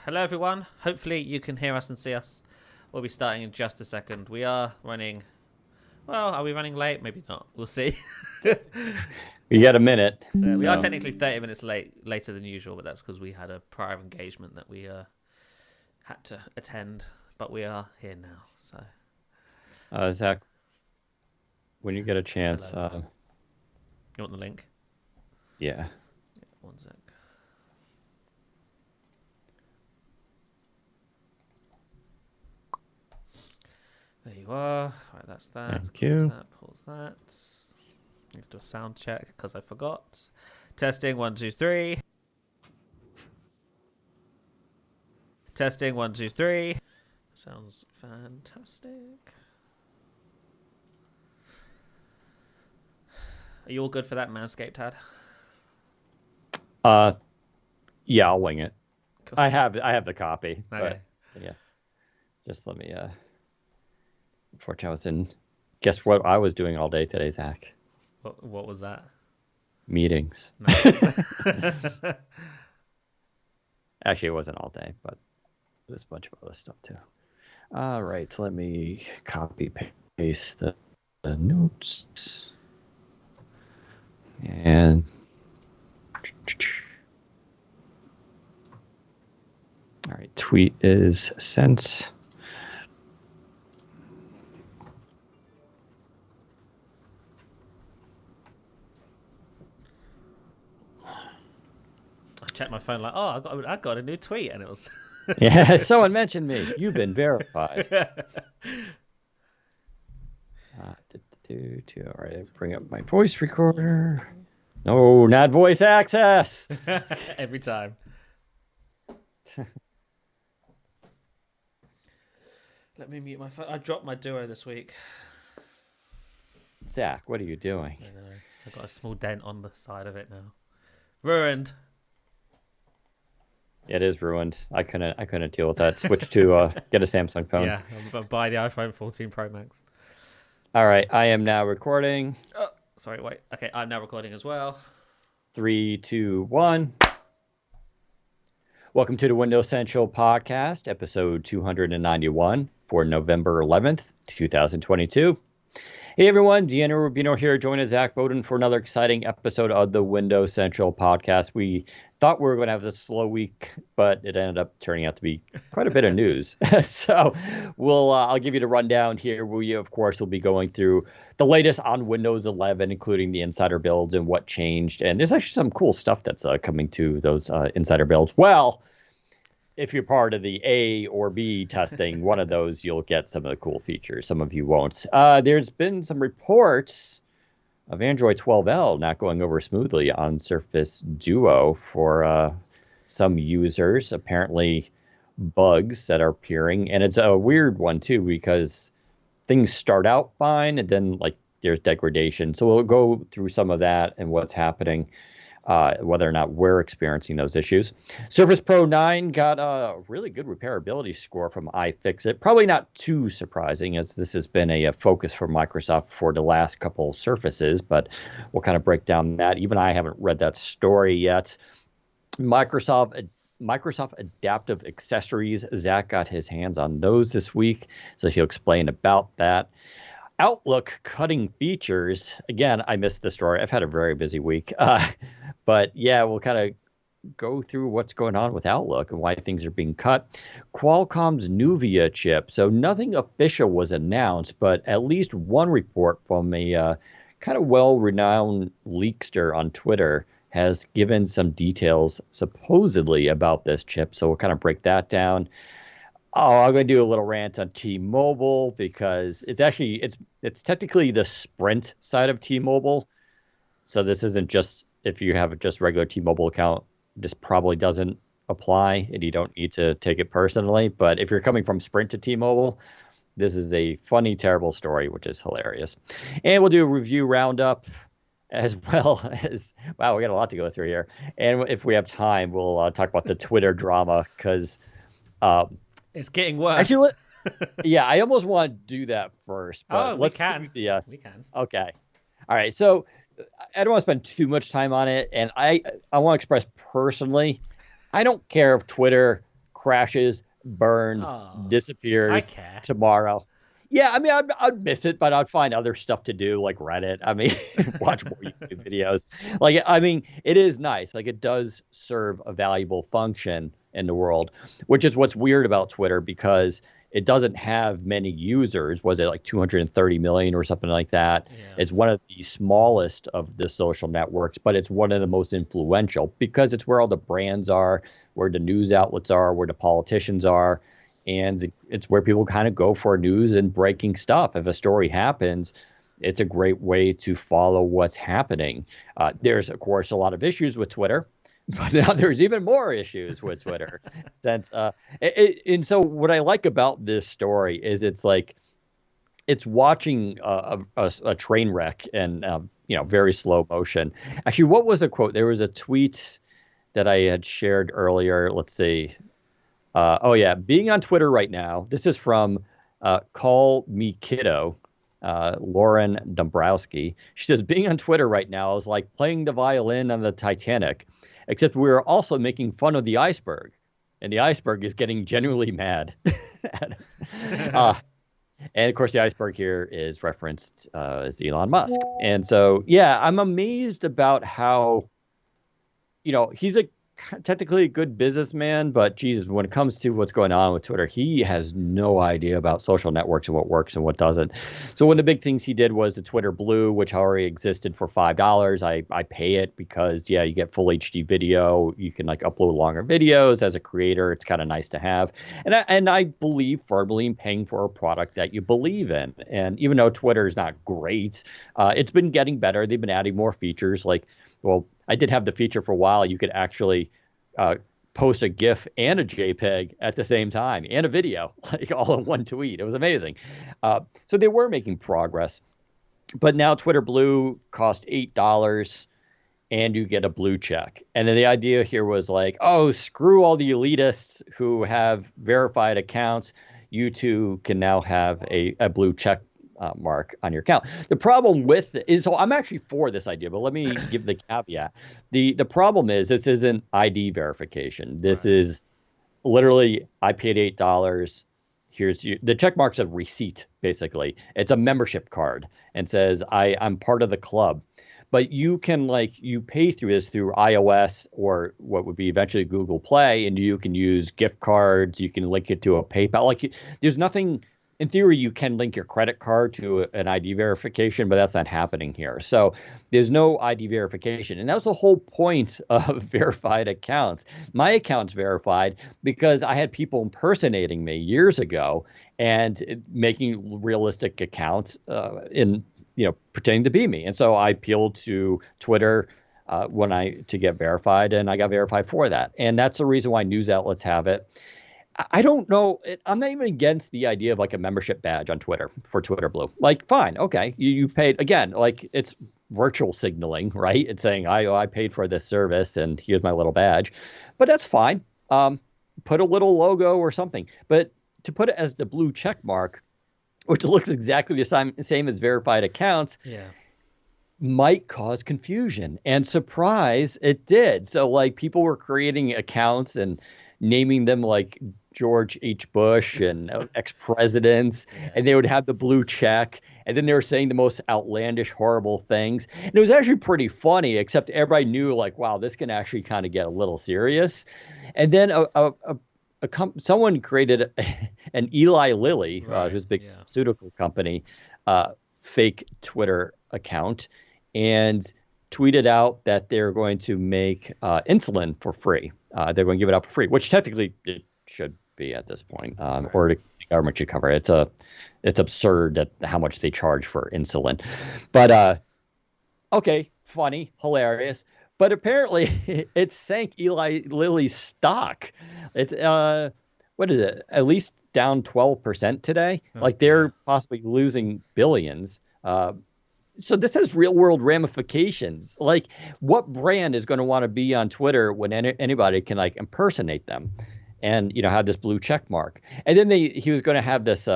Hello, everyone. Hopefully, you can hear us and see us. We'll be starting in just a second. We are running. Well, are we running late? Maybe not. We'll see. You got a minute. We are technically 30 minutes later than usual, but that's because we had a prior engagement that we had to attend. But we are here now. So, Zach, when you get a chance, you want the link? Yeah. One sec. There you are. Right, that's that. Thank you. Pause that. Need to do a sound check because I forgot. Testing 1 2 3. Testing 1 2 3. Sounds fantastic. Are you all good for that Manscaped ad? Yeah, I'll wing it. Cool. I have the copy. Okay. But, yeah. Just let me unfortunately I was in guess what I was doing all day today, Zach? What was that? Meetings. Nice. Actually, it wasn't all day, but there's a bunch of other stuff too. All right, so let me copy paste the notes. And all right, tweet is sent. I checked my phone like, oh, I got a new tweet, and it was. Yeah, someone mentioned me. You've been verified. All right, bring up my voice recorder. No, not voice access. Every time. Let me mute my phone. I dropped my Duo this week. Zach, what are you doing? I know. I've got a small dent on the side of it now. Ruined. It is ruined. I couldn't deal with that. Switch to get a Samsung phone. Yeah, I'll buy the iPhone 14 Pro Max. All right, I am now recording. Oh, sorry, wait. Okay, I'm now recording as well. 3, 2, 1. Welcome to the Windows Central Podcast, episode 291 for November 11th, 2022. Hey everyone, Deanna Rubino here, joining Zach Bowden for another exciting episode of the Windows Central Podcast. We thought we were going to have a slow week, but it ended up turning out to be quite a bit of news. So I'll give you the rundown here. We, of course, will be going through the latest on Windows 11, including the insider builds and what changed. And there's actually some cool stuff that's coming to those insider builds. Well, if you're part of the A or B testing, one of those, you'll get some of the cool features. Some of you won't. There's been some reports of Android 12L not going over smoothly on Surface Duo for some users. Apparently bugs that are appearing. And it's a weird one, too, because things start out fine and then there's degradation. So we'll go through some of that and what's happening. Whether or not we're experiencing those issues. Surface Pro 9 got a really good repairability score from iFixit. Probably not too surprising, as this has been a focus for Microsoft for the last couple Surfaces, but we'll kind of break down that. Even I haven't read that story yet. Microsoft Adaptive Accessories. Zach got his hands on those this week, so he'll explain about that. Outlook cutting features. Again, I missed the story. I've had a very busy week. But yeah, we'll kind of go through what's going on with Outlook and why things are being cut. Qualcomm's Nuvia chip. So nothing official was announced, but at least one report from a kind of well-renowned leakster on Twitter has given some details supposedly about this chip. So we'll kind of break that down. Oh, I'm going to do a little rant on T-Mobile because it's technically the Sprint side of T-Mobile. So this isn't just if you have just regular T-Mobile account, this probably doesn't apply and you don't need to take it personally. But if you're coming from Sprint to T-Mobile, this is a funny, terrible story, which is hilarious. And we'll do a review roundup as well as, wow, we got a lot to go through here. And if we have time, we'll talk about the Twitter drama because it's getting worse. Actually, yeah, I almost want to do that first. But we can. We can. Okay. All right. So I don't want to spend too much time on it. And I want to express personally, I don't care if Twitter crashes, burns, Oh, I disappears care. tomorrow. Yeah, I mean, I'd miss it, but I'd find other stuff to do, like Reddit. I mean, watch more YouTube videos. Like, I mean, it is nice. Like, it does serve a valuable function in the world, which is what's weird about Twitter because it doesn't have many users. Was it like 230 million or something like that? Yeah. It's one of the smallest of the social networks, but it's one of the most influential because it's where all the brands are, where the news outlets are, where the politicians are. And it's where people kind of go for news and breaking stuff. If a story happens, it's a great way to follow what's happening. There's, of course, a lot of issues with Twitter, but now there's even more issues with Twitter. Since and so what I like about this story is it's like it's watching a train wreck and very slow motion. Actually, what was the quote? There was a tweet that I had shared earlier. Let's see. Oh yeah, being on Twitter right now. This is from Call Me Kiddo, Lauren Dombrowski. She says being on Twitter right now is like playing the violin on the Titanic, except we are also making fun of the iceberg, and the iceberg is getting genuinely mad at us. And of course, the iceberg here is referenced as Elon Musk. And so, yeah, I'm amazed about how, he's technically a good businessman, but Jesus, when it comes to what's going on with Twitter, he has no idea about social networks and what works and what doesn't. So one of the big things he did was the Twitter Blue, which already existed for $5. I pay it because, yeah, you get full HD video. You can like upload longer videos as a creator. It's kind of nice to have. And I believe firmly in paying for a product that you believe in. And even though Twitter is not great, it's been getting better. They've been adding more features like, well, I did have the feature for a while. You could actually post a GIF and a JPEG at the same time and a video, like all in one tweet. It was amazing. So they were making progress. But now Twitter Blue cost $8 and you get a blue check. And then the idea here was like, oh, screw all the elitists who have verified accounts. You too can now have a blue check mark on your account. The problem with it is, so I'm actually for this idea, but let me give the caveat. The problem is this isn't ID verification. This is literally, I paid $8. Here's the check mark's a receipt, basically. It's a membership card and says I'm part of the club. But you can you pay through this through iOS or what would be eventually Google Play, and you can use gift cards. You can link it to a PayPal. There's nothing. In theory, you can link your credit card to an ID verification, but that's not happening here. So there's no ID verification. And that was the whole point of verified accounts. My account's verified because I had people impersonating me years ago and making realistic accounts pretending to be me. And so I appealed to Twitter to get verified, and I got verified for that. And that's the reason why news outlets have it. I don't know. I'm not even against the idea of like a membership badge on Twitter for Twitter Blue. Like, fine. Okay. You paid again, like it's virtual signaling, right? It's saying I paid for this service and here's my little badge, but that's fine. Put a little logo or something, but to put it as the blue check mark, which looks exactly the same as verified accounts. Yeah. Might cause confusion, and surprise, it did. So like people were creating accounts and naming them like George H. Bush and ex-presidents, and they would have the blue check, and then they were saying the most outlandish, horrible things. And it was actually pretty funny, except everybody knew like, wow, this can actually kind of get a little serious. And then someone created an Eli Lilly, who's a big pharmaceutical company, fake Twitter account, and tweeted out that they're going to make insulin for free. They're going to give it out for free, which technically it should be at this point, or the government should cover it. It's absurd at how much they charge for insulin. But okay, funny, hilarious. But apparently it sank Eli Lilly's stock. It's what is it? At least down 12% today. Like they're possibly losing billions. So this has real world ramifications. Like what brand is going to want to be on Twitter when anybody can like impersonate them and, have this blue check mark. And then he was going to have this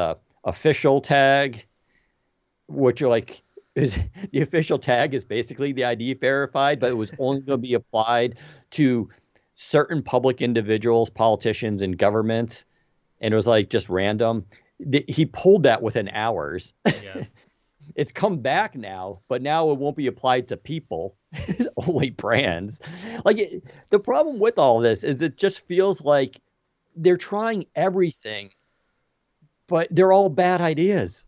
official tag, which are like, the official tag is basically the ID verified, but it was only going to be applied to certain public individuals, politicians, and governments, and it was like just random. He pulled that within hours. Yeah. It's come back now, but now it won't be applied to people, only brands. The problem with all this is it just feels like they're trying everything, but they're all bad ideas.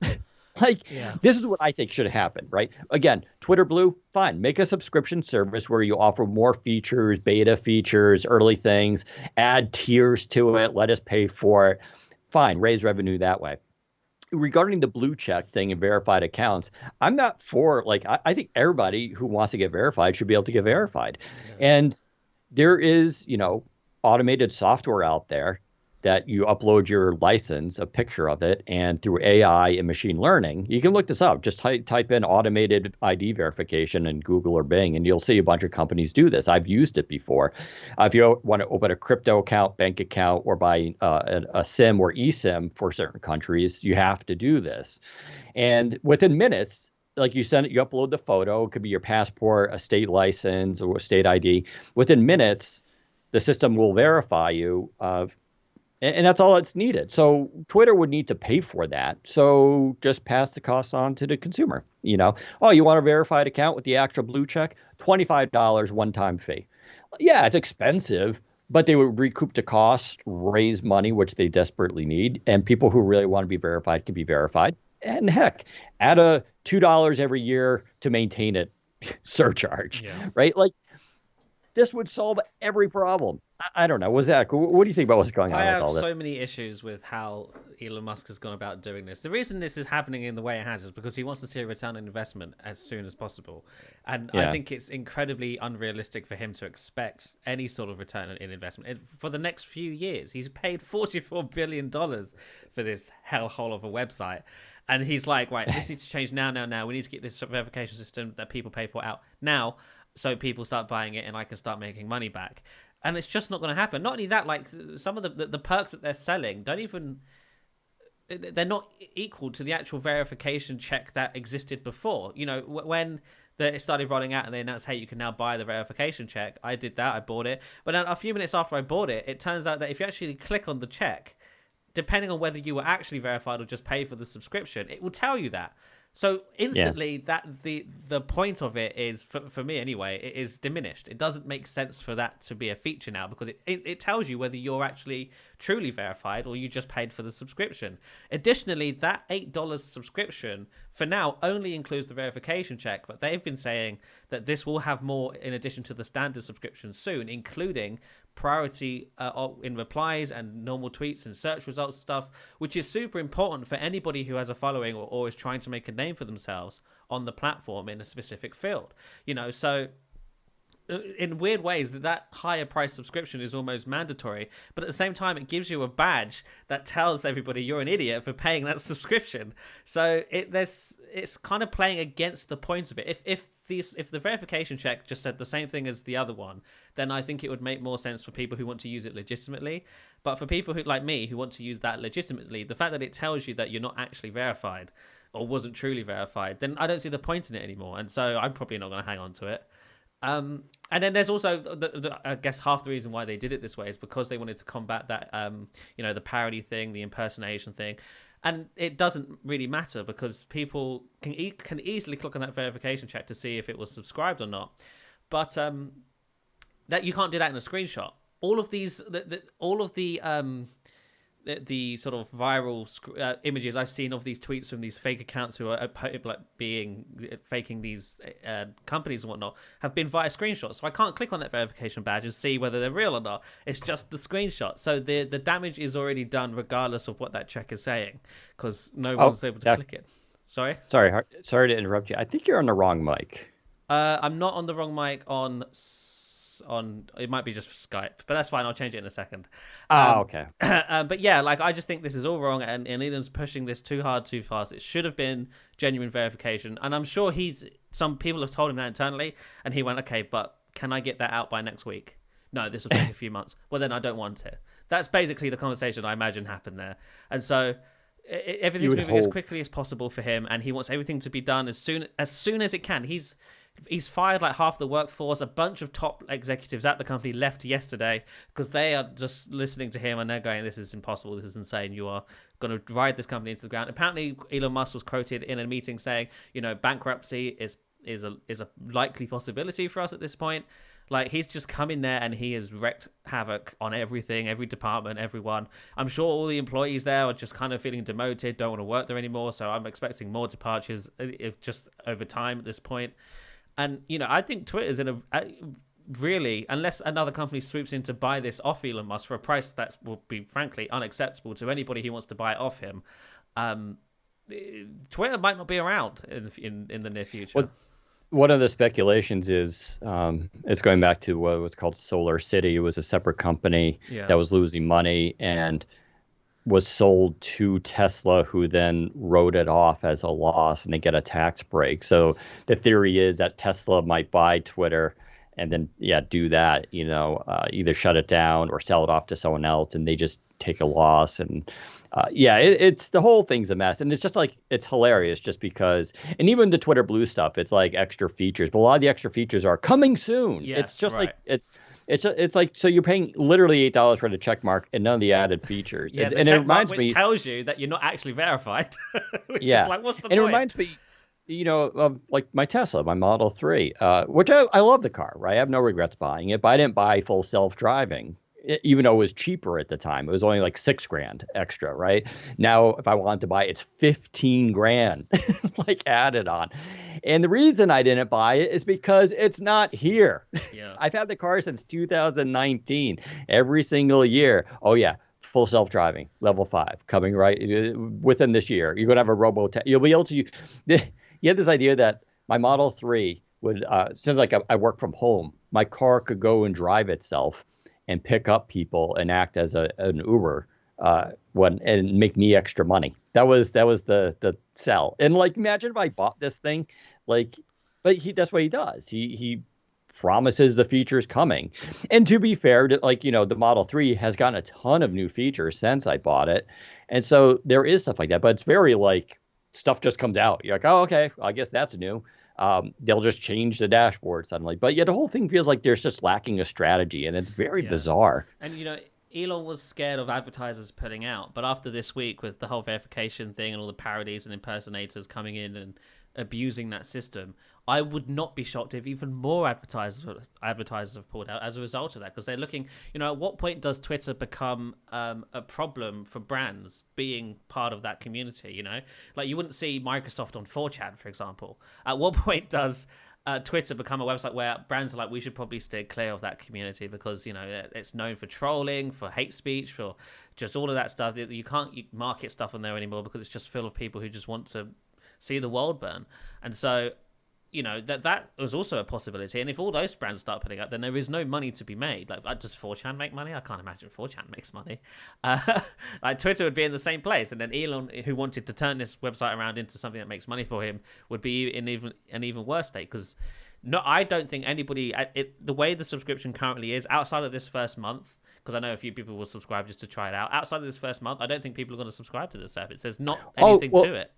Yeah. This is what I think should happen, right? Again, Twitter Blue, fine. Make a subscription service where you offer more features, beta features, early things, add tiers to it, let us pay for it. Fine, raise revenue that way. Regarding the blue check thing and verified accounts, I'm not for, I think everybody who wants to get verified should be able to get verified. Yeah. And there is, automated software out there that you upload your license, a picture of it, and through AI and machine learning, you can look this up. Just type in automated ID verification in Google or Bing, and you'll see a bunch of companies do this. I've used it before. If you want to open a crypto account, bank account, or buy a SIM or eSIM for certain countries, you have to do this. And within minutes, like you send it, you upload the photo. It could be your passport, a state license, or a state ID. Within minutes, the system will verify you. And that's all that's needed. So Twitter would need to pay for that. So just pass the cost on to the consumer. Oh, you want a verified account with the extra blue check? $25 one-time fee. Yeah, it's expensive, but they would recoup the cost, raise money, which they desperately need. And people who really want to be verified can be verified. And heck, add a $2 every year to maintain it surcharge, right? This would solve every problem. I don't know. Zach, what do you think about what's going on with all this? I have so many issues with how Elon Musk has gone about doing this. The reason this is happening in the way it has is because he wants to see a return on investment as soon as possible. And I think it's incredibly unrealistic for him to expect any sort of return in investment. For the next few years, he's paid $44 billion for this hellhole of a website. And he's like, right, this needs to change now. We need to get this verification system that people pay for out now, so people start buying it and I can start making money back. And it's just not going to happen. Not only that, some of the perks that they're selling they're not equal to the actual verification check that existed before. When it started rolling out and they announced, hey, you can now buy the verification check, I did that, I bought it. But then a few minutes after I bought it, it turns out that if you actually click on the check, depending on whether you were actually verified or just pay for the subscription, it will tell you that. So instantly, that the point of it is, for me anyway, it is diminished. It doesn't make sense for that to be a feature now, because it tells you whether you're actually truly verified or you just paid for the subscription. Additionally, that $8 subscription for now only includes the verification check, but they've been saying that this will have more in addition to the standard subscription soon, including priority in replies and normal tweets and search results stuff, which is super important for anybody who has a following or is trying to make a name for themselves on the platform in a specific field. So in weird ways, that higher price subscription is almost mandatory, but at the same time it gives you a badge that tells everybody you're an idiot for paying that subscription. So it's kind of playing against the point of it. If the verification check just said the same thing as the other one, then I think it would make more sense for people who want to use it legitimately. But for people who, like me, who want to use that legitimately, the fact that it tells you that you're not actually verified or wasn't truly verified, then I don't see the point in it anymore. And so I'm probably not going to hang on to it. And then there's also I guess half the reason why they did it this way is because they wanted to combat that the parody thing, the impersonation thing, and it doesn't really matter because people can easily click on that verification check to see if it was subscribed or not, but that you can't do that in a screenshot. All of these the sort of viral images I've seen of these tweets from these fake accounts who are faking these companies and whatnot have been via screenshots. So I can't click on that verification badge and see whether they're real or not. It's just the screenshot. So the damage is already done regardless of what that check is saying, because no one's able to click it. Sorry to interrupt you. I think you're on the wrong mic. I'm not on the wrong mic on it might be just for Skype, but that's fine. I'll change it in a second. Okay. But yeah, I just think this is all wrong, and Elon's pushing this too hard, too fast. It should have been genuine verification, and I'm sure some people have told him that internally, and he went, okay, but can I get that out by next week? No, this will take a few months. Well, then I don't want it. That's basically the conversation I imagine happened there, and so everything's moving as quickly as possible for him, and he wants everything to be done as soon as it can. He's fired like half the workforce. A bunch of top executives at the company left yesterday because they are just listening to him and they're going, "This is impossible. This is insane. You are going to ride this company into the ground." Apparently, Elon Musk was quoted in a meeting saying, bankruptcy is a likely possibility for us at this point. Like, he's just come in there and he has wreaked havoc on everything, every department, everyone. I'm sure all the employees there are just kind of feeling demoted, don't want to work there anymore. So I'm expecting more departures if just over time at this point. And, I think Twitter's in a really, unless another company swoops in to buy this off Elon Musk for a price that will be, frankly, unacceptable to anybody who wants to buy it off him, Twitter might not be around in the near future. Well, one of the speculations is it's going back to what was called Solar City. It was a separate company that was losing money and was sold to Tesla, who then wrote it off as a loss and they get a tax break. So the theory is that Tesla might buy Twitter and then, do that, either shut it down or sell it off to someone else and they just take a loss. And it's the whole thing's a mess. And it's just like, it's hilarious just because, and even the Twitter Blue stuff, it's like extra features, but a lot of the extra features are coming soon. Yes, it's just right. like, it's like, so you're paying literally $8 for the check mark and none of the added features. Yeah, and it reminds me, which tells you that you're not actually verified. Which is like, what's the point? And it reminds me, of like my Tesla, my Model 3, which I love the car, right? I have no regrets buying it, but I didn't buy full self-driving, even though it was cheaper at the time. It was only like $6,000 extra, right? Now, if I wanted to buy it, it's $15,000 like added on. And the reason I didn't buy it is because it's not here. Yeah. I've had the car since 2019, every single year. Oh yeah. Full self-driving, level 5, coming right within this year. You're going to have a you'll be able to, you had this idea that my Model 3 would, since like I work from home, my car could go and drive itself and pick up people and act as an Uber and make me extra money. That was the sell. And like, imagine if I bought this thing, but that's what he does. He promises the features coming. And to be fair, the Model 3 has gotten a ton of new features since I bought it. And so there is stuff like that, but it's very like stuff just comes out. You're like, oh, okay, I guess that's new. They'll just change the dashboard suddenly. But the whole thing feels like there's just lacking a strategy, and it's very bizarre. And, Elon was scared of advertisers putting out, but after this week with the whole verification thing and all the parodies and impersonators coming in and abusing that system, I would not be shocked if even more advertisers have pulled out as a result of that, because they're looking, at what point does Twitter become a problem for brands being part of that community? Like, you wouldn't see Microsoft on 4chan, for example. At what point does Twitter become a website where brands are like, we should probably stay clear of that community because, it's known for trolling, for hate speech, for just all of that stuff. You can't market stuff on there anymore because it's just full of people who just want to see the world burn. And so, that was also a possibility. And if all those brands start putting up, then there is no money to be made. Like, does 4chan make money? I can't imagine 4chan makes money. Like, Twitter would be in the same place. And then Elon, who wanted to turn this website around into something that makes money for him, would be in an even worse state. Because I don't think anybody, the way the subscription currently is, outside of this first month, because I know a few people will subscribe just to try it out. Outside of this first month, I don't think people are going to subscribe to this service. There's not anything to it.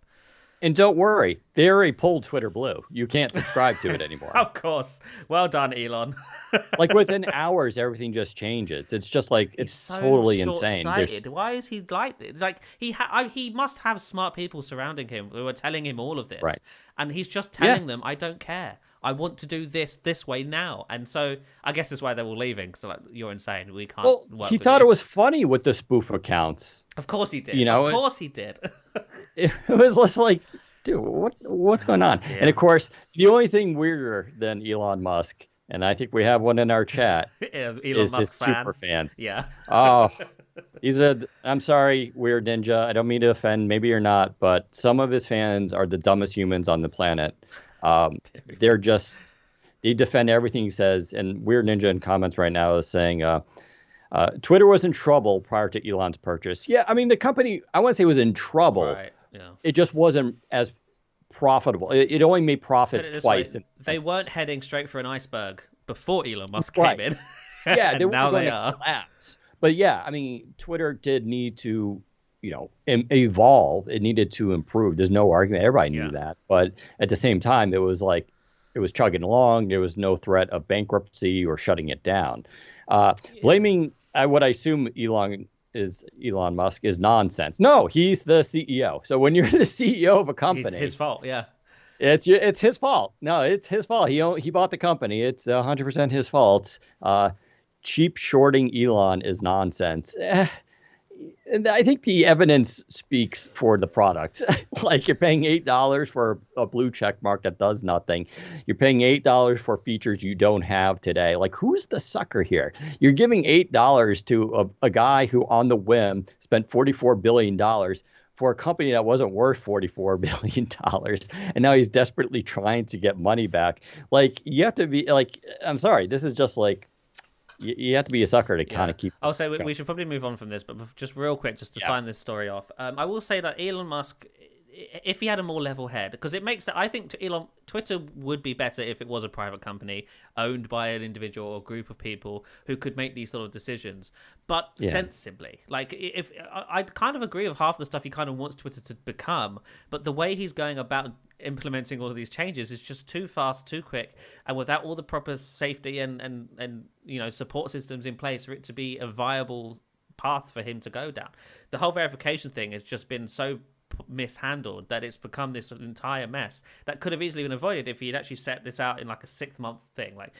And don't worry, they already pulled Twitter Blue. You can't subscribe to it anymore. Of course. Well done, Elon. Like, within hours, everything just changes. It's just like, it's so totally insane. Why is he like this? Like, he must have smart people surrounding him who are telling him all of this. Right. And he's just telling them, I don't care. I want to do this way now. And so I guess that's why they're all leaving. Because like, you're insane. We can't work with he thought it was funny with the spoof accounts. Of course he did. Of course he did. It was just like, dude, what's going on? Yeah. And of course, the only thing weirder than Elon Musk, and I think we have one in our chat, Elon is Musk his super fans. Yeah. Oh, I'm sorry, Weird Ninja. I don't mean to offend. Maybe you're not, but some of his fans are the dumbest humans on the planet. They defend everything he says. And Weird Ninja in comments right now is saying, Twitter was in trouble prior to Elon's purchase. Yeah, I mean, the company, I wouldn't say was in trouble. Right. Yeah. It just wasn't as profitable. It only made profit twice. They weren't heading straight for an iceberg before Elon Musk came in. Yeah, now they are. Collapse. But yeah, I mean, Twitter did need to, evolve. It needed to improve. There's no argument. Everybody knew that. But at the same time, it was like, it was chugging along. There was no threat of bankruptcy or shutting it down. Yeah. Blaming what I assume Elon Musk is nonsense. No, he's the CEO. So when you're the CEO of a company, His fault. Yeah. it's his fault. No, it's his fault. He bought the company. It's 100% his fault. Cheap shorting Elon is nonsense. And I think the evidence speaks for the product. Like you're paying $8 for a blue check mark that does nothing. You're paying $8 for features you don't have today. Like who's the sucker here? You're giving $8 to a guy who on the whim spent $44 billion for a company that wasn't worth $44 billion. And now he's desperately trying to get money back. Like you have to be like, I'm sorry, this is just like, you have to be a sucker to kind of keep. I'll say we should probably move on from this, but just real quick, just to sign this story off. I will say that Elon Musk, if he had a more level head, because it makes, I think Twitter would be better if it was a private company owned by an individual or group of people who could make these sort of decisions, but sensibly. Like if I kind of agree with half the stuff he kind of wants Twitter to become, but the way he's going about implementing all of these changes is just too fast, too quick, and without all the proper safety and support systems in place for it to be a viable path for him to go down. The whole verification thing has just been so mishandled that it's become this entire mess that could have easily been avoided if he had actually set this out in like a 6-month thing. Like,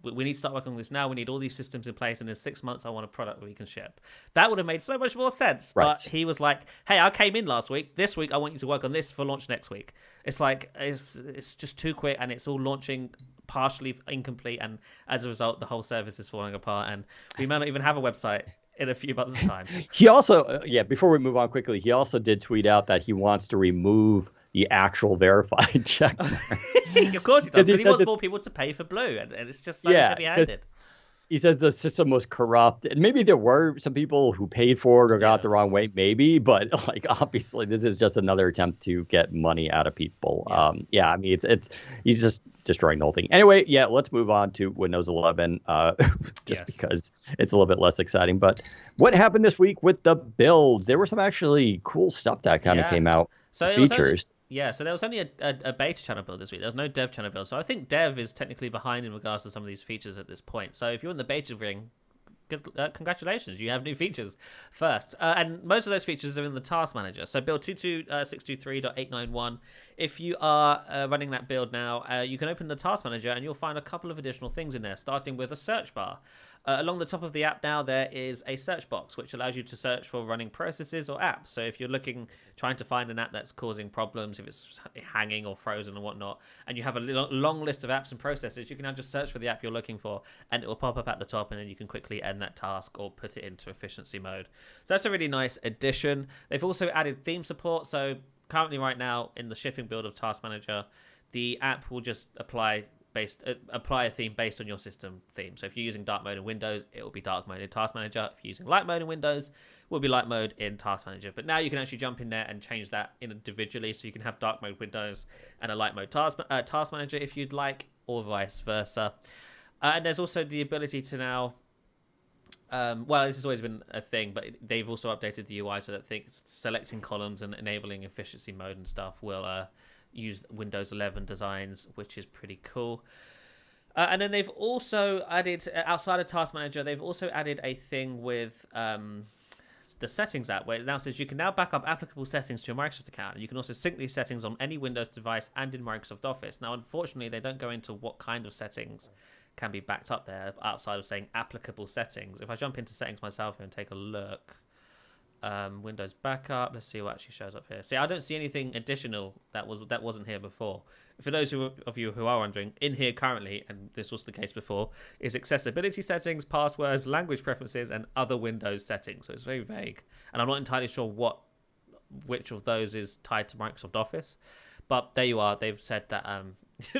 we need to start working on this now. We need all these systems in place, and in 6 months I want a product that we can ship. That would have made so much more sense. Right. But he was like, hey, I came in last week. This week I want you to work on this for launch next week. It's like it's just too quick, and it's all launching partially incomplete, and as a result the whole service is falling apart, and we may not even have a website in a few months' time. He also, before we move on quickly, he also did tweet out that he wants to remove the actual verified check. Of course he does, because he wants more people to pay for Blue, and it's just so heavy-handed. He says the system was corrupt, and maybe there were some people who paid for it or got it the wrong way, maybe, but like obviously this is just another attempt to get money out of people. I mean it's he's just destroying the whole thing. Anyway, let's move on to Windows 11, because it's a little bit less exciting. But what happened this week with the builds? There were some actually cool stuff that kind of came out. So features. So there was only a beta channel build this week. There was no dev channel build. So I think dev is technically behind in regards to some of these features at this point. So if you're in the beta ring, congratulations, you have new features first. And most of those features are in the task manager. So build 22623.891. If you are running that build now, you can open the task manager and you'll find a couple of additional things in there, starting with a search bar. Along the top of the app now, there is a search box, which allows you to search for running processes or apps. So if you're trying to find an app that's causing problems, if it's hanging or frozen and whatnot, and you have a long list of apps and processes, you can now just search for the app you're looking for, and it will pop up at the top, and then you can quickly end that task or put it into efficiency mode. So that's a really nice addition. They've also added theme support. So currently right now in the shipping build of Task Manager, the app will just apply a theme based on your system theme. So if you're using dark mode in Windows, it will be dark mode in Task Manager. If you're using light mode in Windows, it will be light mode in Task Manager. But now you can actually jump in there and change that individually, so you can have dark mode Windows and a light mode Task Manager if you'd like, or vice versa. And there's also the ability to now, this has always been a thing, but they've also updated the UI so that selecting columns and enabling efficiency mode and stuff will use Windows 11 designs, which is pretty cool. And then they've also added, outside of Task Manager, they've also added a thing with the settings app, where it now says you can now back up applicable settings to your Microsoft account, and you can also sync these settings on any Windows device and in Microsoft Office. Now, unfortunately, they don't go into what kind of settings can be backed up there outside of saying applicable settings. If I jump into settings myself and take a look, Windows backup, let's see what actually shows up here. See, I don't see anything additional that wasn't here before. For those of you who are wondering, in here currently, and this was the case before, is accessibility settings, passwords, language preferences, and other Windows settings. So it's very vague, and I'm not entirely sure which of those is tied to Microsoft Office. But there you are. They've said that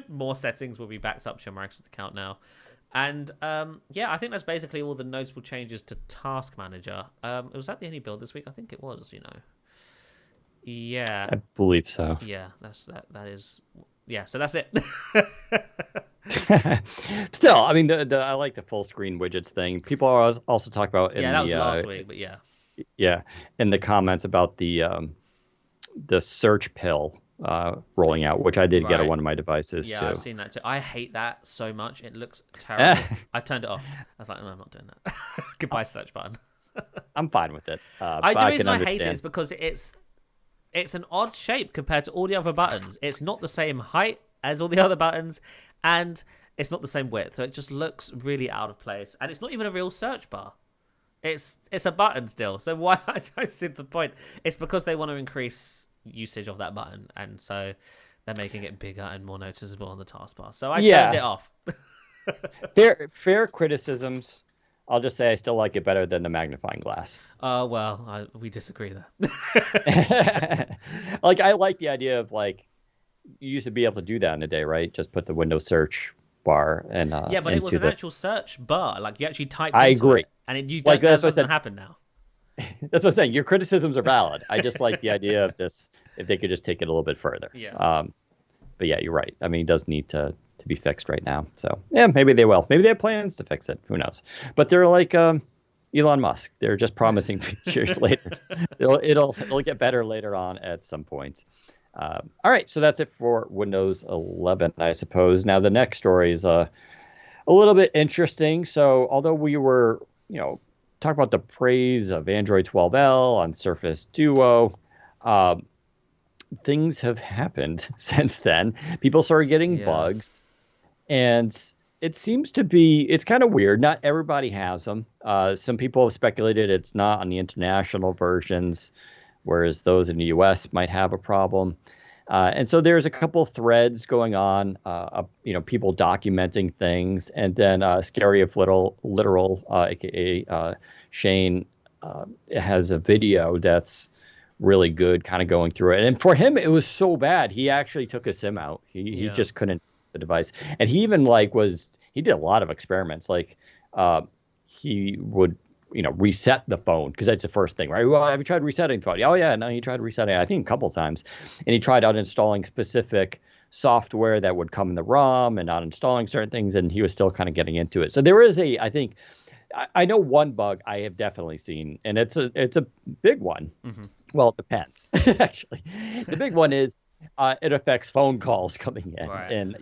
more settings will be backed up to your Microsoft account now. And I think that's basically all the noticeable changes to Task Manager. Was that the only build this week? I think it was, Yeah. I believe so. Yeah, that is. Yeah, so that's it. Still, I mean, I like the full screen widgets thing. People are also talk about that was last week, but yeah. Yeah, in the comments about the search pill rolling out, which I did get on Right. one of my devices Yeah, I've too. seen that too. I hate that so much. It looks terrible. I turned it off. I was like, no, I'm not doing that. Goodbye search button. I'm fine with it, but The I can reason I hate it understand. is because it's an odd shape compared to all the other buttons. It's not the same height as all the other buttons, and it's not the same width. So it just looks really out of place. And it's not even a real search bar. It's a button still. So why I don't see the point. It's because they want to increase usage of that button, and so they're making it bigger and more noticeable on the taskbar. So I turned it Yeah, off. fair criticisms. I'll just say I still like it better than the magnifying glass. We disagree there. Like I like the idea of like you used to be able to do that in a day, right? Just put the Windows search bar and Yeah, but it was into an the. actual search bar. Like you actually typed I into agree. it, and you Like don't. That that's what I doesn't said. happen now. That's what I'm saying. Your criticisms are valid. I just like the idea of this if they could just take it a little bit further. Yeah. But yeah, you're right. I mean, it does need to be fixed right now. So yeah, maybe they will. Maybe they have plans to fix it. Who knows? But they're like Elon Musk. They're just promising features later. It'll get better later on at some point. All right, so that's it for Windows 11, I suppose. Now the next story is a little bit interesting. So although we were, talking about the praise of Android 12L on Surface Duo, things have happened since then. People started getting Yeah. bugs, and it seems to be it's kind of weird. Not everybody has them. Some people have speculated it's not on the international versions, whereas those in the US might have a problem. And so there's a couple threads going on, people documenting things, and then Scary of Literal, aka Shane, has a video that's really good, kind of going through it. And for him, it was so bad. He actually took a SIM out. He Yeah. just couldn't the device, and he even he did a lot of experiments. Like he would reset the phone because that's the first thing, right? Well, have you tried resetting the phone? Oh yeah, no, he tried resetting I think a couple times, and he tried out installing specific software that would come in the ROM and not installing certain things, and he was still kind of getting into it. So there is I think I know one bug I have definitely seen, and it's a big one. Mm-hmm. Well, it depends. Actually, the big one is it affects phone calls coming in, Right. and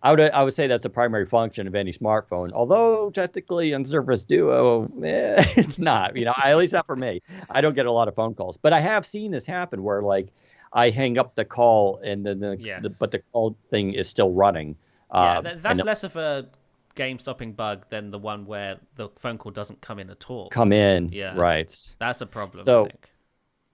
I would say that's the primary function of any smartphone. Although technically on Surface Duo, it's not. At least not for me. I don't get a lot of phone calls, but I have seen this happen where like I hang up the call and then Yes. but the call thing is still running. Yeah, that's less of a game-stopping bug than the one where the phone call doesn't come in at all. Come in, Yeah. right? That's a problem, So I think.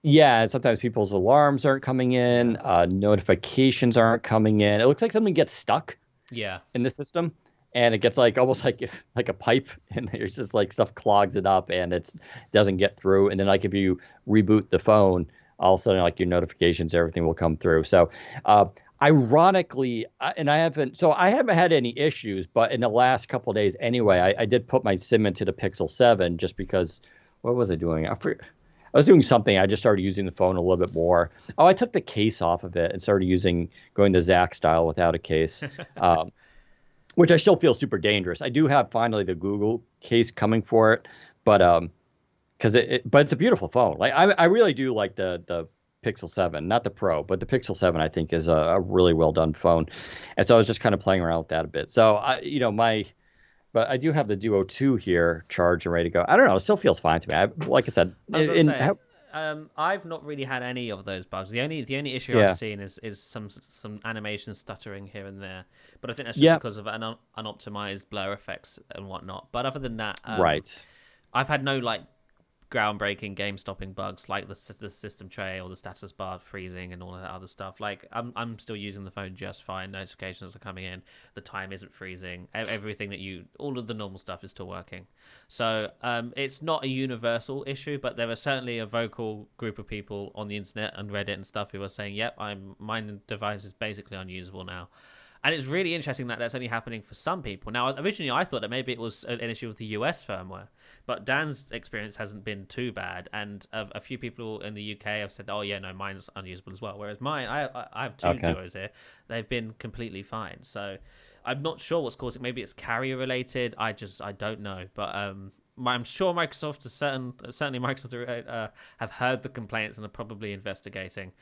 yeah, sometimes people's alarms aren't coming in, notifications aren't coming in. It looks like something gets stuck Yeah. in the system, and it gets like almost like a pipe, and there's just like stuff clogs it up, and it doesn't get through. And then like if you reboot the phone, all of a sudden like your notifications, everything will come through. So ironically, I haven't had any issues, but in the last couple of days anyway, I did put my SIM into the Pixel 7 just because what was I doing? I was doing something. I just started using the phone a little bit more. Oh, I took the case off of it and started going the Zach style without a case, which I still feel super dangerous. I do have finally the Google case coming for it, but but it's a beautiful phone. Like I really do like the Pixel 7, not the Pro, but the Pixel 7 I think is a really well done phone. And so I was just kind of playing around with that a bit. So but I do have the Duo 2 here charged and ready to go. I don't know. It still feels fine to me. Like I said, I've not really had any of those bugs. The only issue Yeah. I've seen is some animation stuttering here and there. But I think that's just because of unoptimized blur effects and whatnot. But other than that, right. I've had no like groundbreaking game stopping bugs like the system tray or the status bar freezing and all of that other stuff. Like I'm still using the phone just fine. Notifications are coming in, the time isn't freezing, everything all of the normal stuff is still working. So it's not a universal issue, but there are certainly a vocal group of people on the internet and Reddit and stuff who are saying, yep, my device is basically unusable now. And it's really interesting that that's only happening for some people. Now, originally, I thought that maybe it was an issue with the US firmware, but Dan's experience hasn't been too bad. And a few people in the UK have said, oh, yeah, no, mine's unusable as well. Whereas mine, I have two Duos here. They've been completely fine. So I'm not sure what's causing it. Maybe it's carrier related. I don't know. But I'm sure Microsoft, certainly Microsoft have heard the complaints and are probably investigating.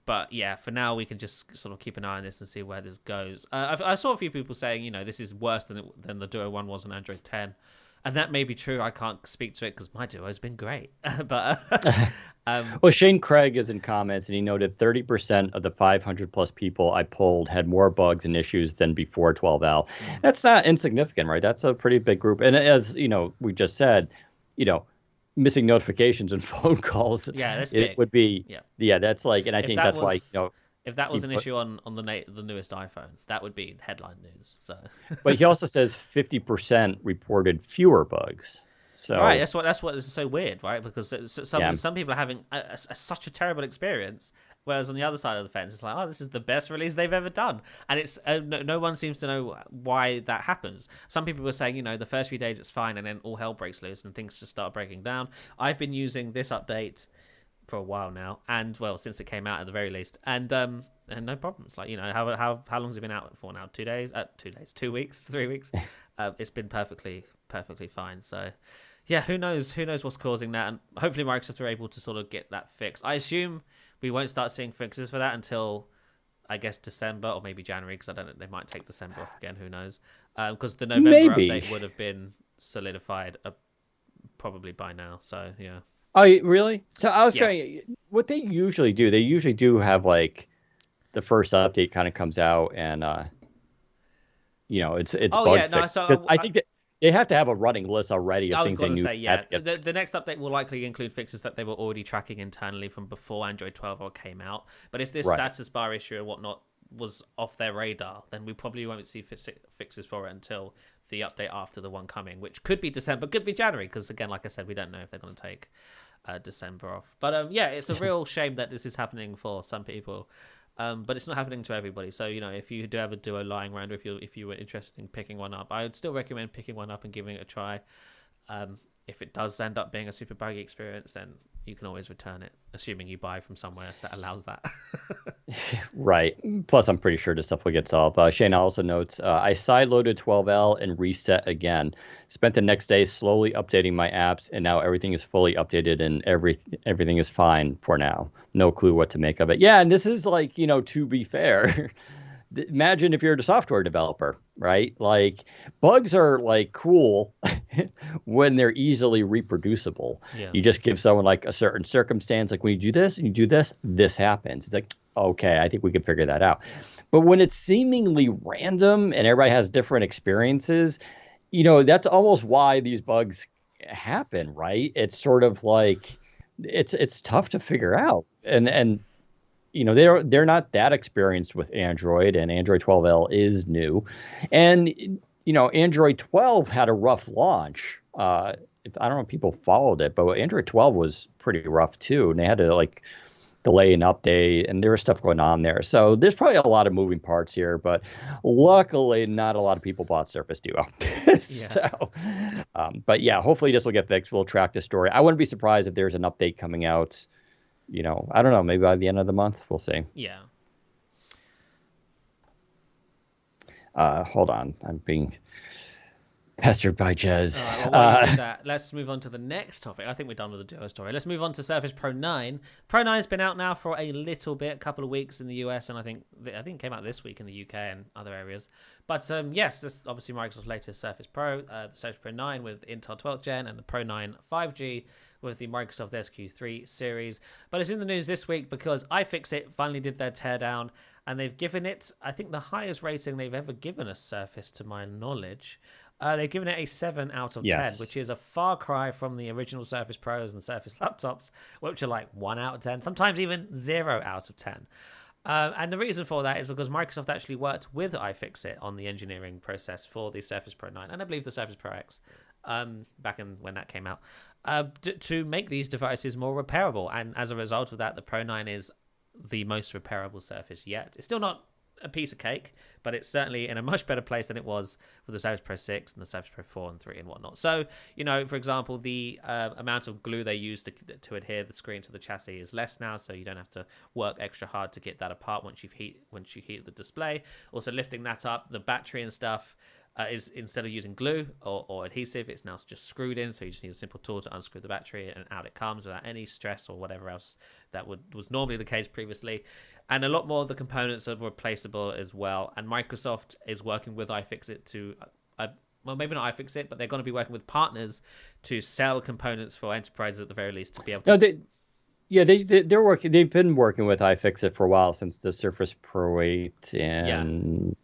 But yeah, for now we can just sort of keep an eye on this and see where this goes. I saw a few people saying, this is worse than the Duo 1 was on Android 10. And that may be true. I can't speak to it because my Duo has been great. But well, Shane Craig is in comments, and he noted 30% of the 500 plus people I polled had more bugs and issues than before 12L. That's not insignificant, right? That's a pretty big group. And as we just said, missing notifications and phone calls. Yeah, that's big. It would be. Yeah, that's like, and I think that's why. If that was an issue on the newest iPhone, that would be headline news. So, but he also says 50% reported fewer bugs. So right, that's what is so weird, right? Because some people are having such a terrible experience, whereas on the other side of the fence, it's like, oh, this is the best release they've ever done, and it's no one seems to know why that happens. Some people were saying, the first few days it's fine, and then all hell breaks loose and things just start breaking down. I've been using this update for a while now, and since it came out at the very least, and no problems. Like, how long's it been out for now? 2 days? 2 weeks? 3 weeks? It's been perfectly fine. So yeah, who knows what's causing that, and hopefully Microsoft are able to sort of get that fixed. I assume we won't start seeing fixes for that until, I guess, December or maybe January, because I don't know, they might take December off again, who knows, because the November update would have been solidified probably by now. So yeah. Oh, really? So I was going. What they usually do have like the first update kind of comes out, and it's bug fixed. Because I think that they have to have a running list already of things they knew. The next update will likely include fixes that they were already tracking internally from before Android 12 came out. But if this status bar issue and whatnot was off their radar, then we probably won't see fixes for it until the update after the one coming, which could be December, could be January, because again, like I said, we don't know if they're going to take December off. But it's a real shame that this is happening for some people, but it's not happening to everybody. So if you do have a Duo lying around, or if you were interested in picking one up, I would still recommend picking one up and giving it a try. If it does end up being a super buggy experience, then you can always return it, assuming you buy from somewhere that allows that. Right. Plus, I'm pretty sure this stuff will get solved. Shane also notes, I sideloaded 12L and reset again. Spent the next day slowly updating my apps, and now everything is fully updated and everything is fine for now. No clue what to make of it. Yeah, and this is like, to be fair, imagine if you're a software developer, right? Like, bugs are like cool when they're easily reproducible. Yeah. You just give someone like a certain circumstance, like when you do this and you do this, this happens. It's like, okay, I think we can figure that out. But when it's seemingly random and everybody has different experiences, that's almost why these bugs happen, right? It's sort of like it's tough to figure out. And they're not that experienced with Android, and Android 12L is new. And, Android 12 had a rough launch. I don't know if people followed it, but Android 12 was pretty rough too. And they had to delay an update, and there was stuff going on there. So there's probably a lot of moving parts here, but luckily not a lot of people bought Surface Duo. So, but yeah, hopefully this will get fixed. We'll track the story. I wouldn't be surprised if there's an update coming out. I don't know, maybe by the end of the month. We'll see. Yeah. Hold on. I'm being pestered by Jez. While you do that, let's move on to the next topic. I think we're done with the Duo story. Let's move on to Surface Pro 9. Pro 9's been out now for a little bit, a couple of weeks in the US, and I think it came out this week in the UK and other areas. But yes, this is obviously Microsoft's latest Surface Pro, the Surface Pro 9 with Intel 12th Gen, and the Pro 9 5G with the Microsoft SQ3 series. But it's in the news this week because iFixit finally did their teardown, and they've given it, I think, the highest rating they've ever given a Surface, to my knowledge. They've given it a 7 out of 10, which is a far cry from the original Surface Pros and Surface laptops, which are like 1 out of 10, sometimes even 0 out of 10. And the reason for that is because Microsoft actually worked with iFixit on the engineering process for the Surface Pro 9, and I believe the Surface Pro X, back when that came out, to make these devices more repairable. And as a result of that, the Pro 9 is the most repairable Surface yet. It's still not a piece of cake, but it's certainly in a much better place than it was with the Surface Pro 6 and the Surface Pro 4 and 3 and whatnot. So, for example, the amount of glue they use to adhere the screen to the chassis is less now, so you don't have to work extra hard to get that apart once you heat the display. Also, lifting that up, the battery and stuff, is instead of using glue or adhesive, it's now just screwed in. So you just need a simple tool to unscrew the battery, and out it comes without any stress or whatever else that was normally the case previously. And a lot more of the components are replaceable as well. And Microsoft is working with iFixit to, well, maybe not iFixit, but they're going to be working with partners to sell components for enterprises at the very least to be able to. No, they're working. They've been working with iFixit for a while, since the Surface Pro 8, and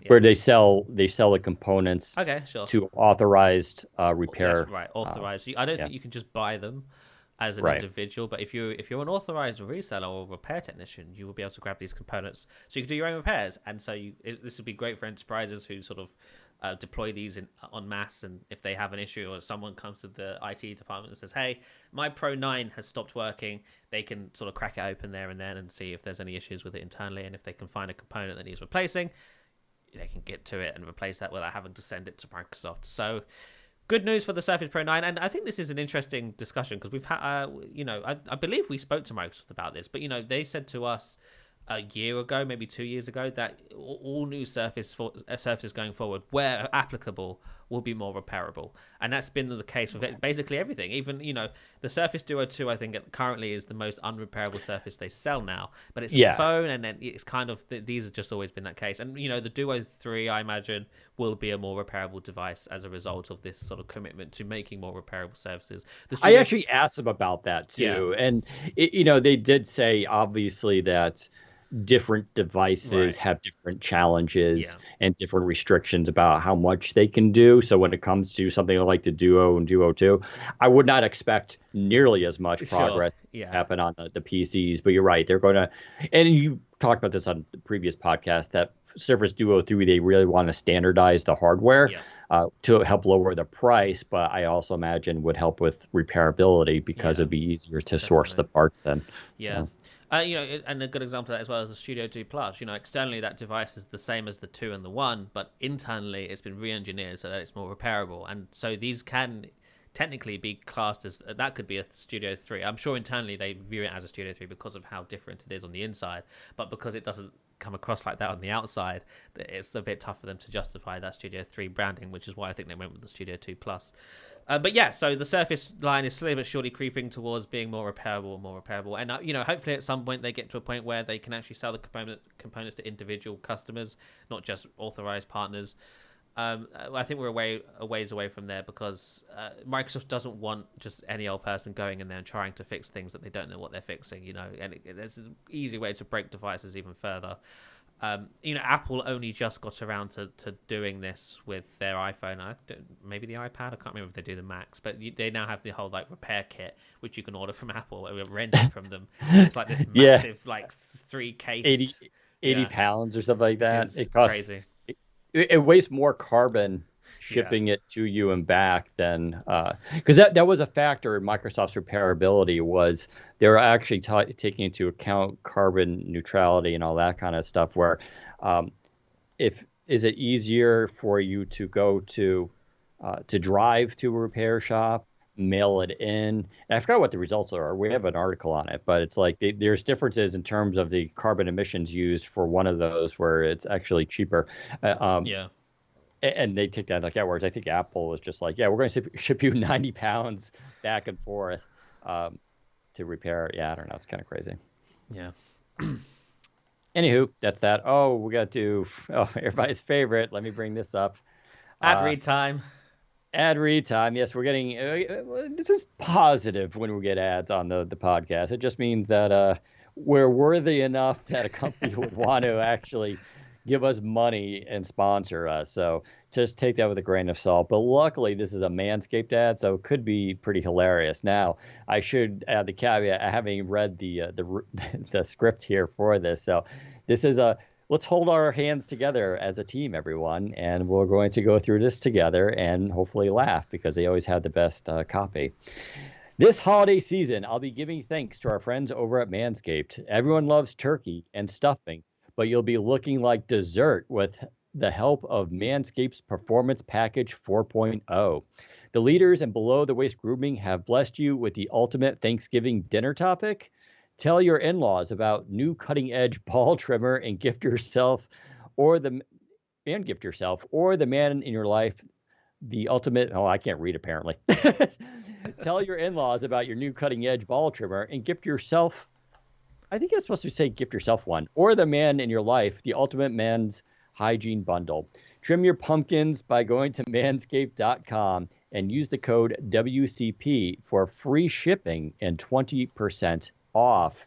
where they sell the components. Okay, sure. To authorized repair. Yes, right, authorized. I don't think you can just buy them as an individual, but if you're an authorized reseller or repair technician, you will be able to grab these components, so you can do your own repairs. And so this would be great for enterprises who sort of deploy these en masse, and if they have an issue or someone comes to the IT department and says, hey, my Pro 9 has stopped working, they can sort of crack it open there and then and see if there's any issues with it internally, and if they can find a component that needs replacing, they can get to it and replace that without having to send it to Microsoft. So good news for the Surface Pro 9, and I think this is an interesting discussion because we've had, I believe we spoke to Microsoft about this, but they said to us a year ago, maybe 2 years ago, that all new Surfaces going forward, where applicable, will be more repairable, and that's been the case with basically everything. Even the Surface Duo 2, I think currently is the most unrepairable Surface they sell now, but it's a phone, and then it's kind of these have just always been that case. And the Duo 3, I imagine, will be a more repairable device as a result of this sort of commitment to making more repairable surfaces. I actually asked them about that too, and they did say obviously that different devices have different challenges and different restrictions about how much they can do. So when it comes to something like the Duo and Duo 2, I would not expect nearly as much progress to happen on the PCs. But you're right, they're going to, and you talked about this on the previous podcast, that Surface Duo 3, they really want to standardize the hardware to help lower the price, but I also imagine would help with repairability because it'd be easier to source the parts then. So. And a good example of that as well is the Studio 2 Plus. Externally that device is the same as the 2 and the 1, but internally it's been re-engineered so that it's more repairable. And so these can technically be classed as, that could be a Studio 3. I'm sure internally they view it as a Studio 3 because of how different it is on the inside, but because it doesn't come across like that on the outside, it's a bit tough for them to justify that Studio 3 branding, which is why I think they went with the Studio 2 Plus. So the Surface line is slowly but surely creeping towards being more repairable. And, hopefully at some point they get to a point where they can actually sell the components to individual customers, not just authorized partners. I think we're a ways away from there because Microsoft doesn't want just any old person going in there and trying to fix things that they don't know what they're fixing, and there's an easy way to break devices even further. Apple only just got around to doing this with their iPhone, maybe the iPad. I can't remember if they do the Macs, but they now have the whole repair kit, which you can order from Apple or rent it from them. It's like this massive 3-case 80 pounds or something like that. It costs crazy. It weighs more carbon shipping it to you and back than because that was a factor in Microsoft's repairability, was they were actually taking into account carbon neutrality and all that kind of stuff, where is it easier for you to go to drive to a repair shop, mail it in? And I forgot what the results are. We have an article on it, but it's like there's differences in terms of the carbon emissions used for one of those where it's actually cheaper. And they take that like that, whereas I think Apple is just like, we're going to ship you 90 pounds back and forth to repair. I don't know. It's kind of crazy. Yeah. Anywho, that's that. Oh, we got to everybody's favorite. Let me bring this up. Ad read time. Ad read time. Yes, we're getting this is positive when we get ads on the podcast. It just means that we're worthy enough that a company would want to actually give us money and sponsor us. So just take that with a grain of salt. But luckily, this is a Manscaped ad, so it could be pretty hilarious. Now, I should add the caveat, I haven't read the script here for this. So this is let's hold our hands together as a team, everyone, and we're going to go through this together and hopefully laugh because they always have the best copy. This holiday season, I'll be giving thanks to our friends over at Manscaped. Everyone loves turkey and stuffing, but you'll be looking like dessert with the help of Manscaped's Performance Package 4.0. The leaders in below-the-waist grooming have blessed you with the ultimate Thanksgiving dinner topic. Tell your in-laws about new cutting-edge ball trimmer and gift yourself or and gift yourself, or the man in your life the ultimate. Oh, I can't read apparently. Tell your in-laws about your new cutting-edge ball trimmer and gift yourself. I think it's supposed to say gift yourself one, or the man in your life the ultimate men's hygiene bundle. Trim your pumpkins by going to manscaped.com and use the code WCP for free shipping and 20% off.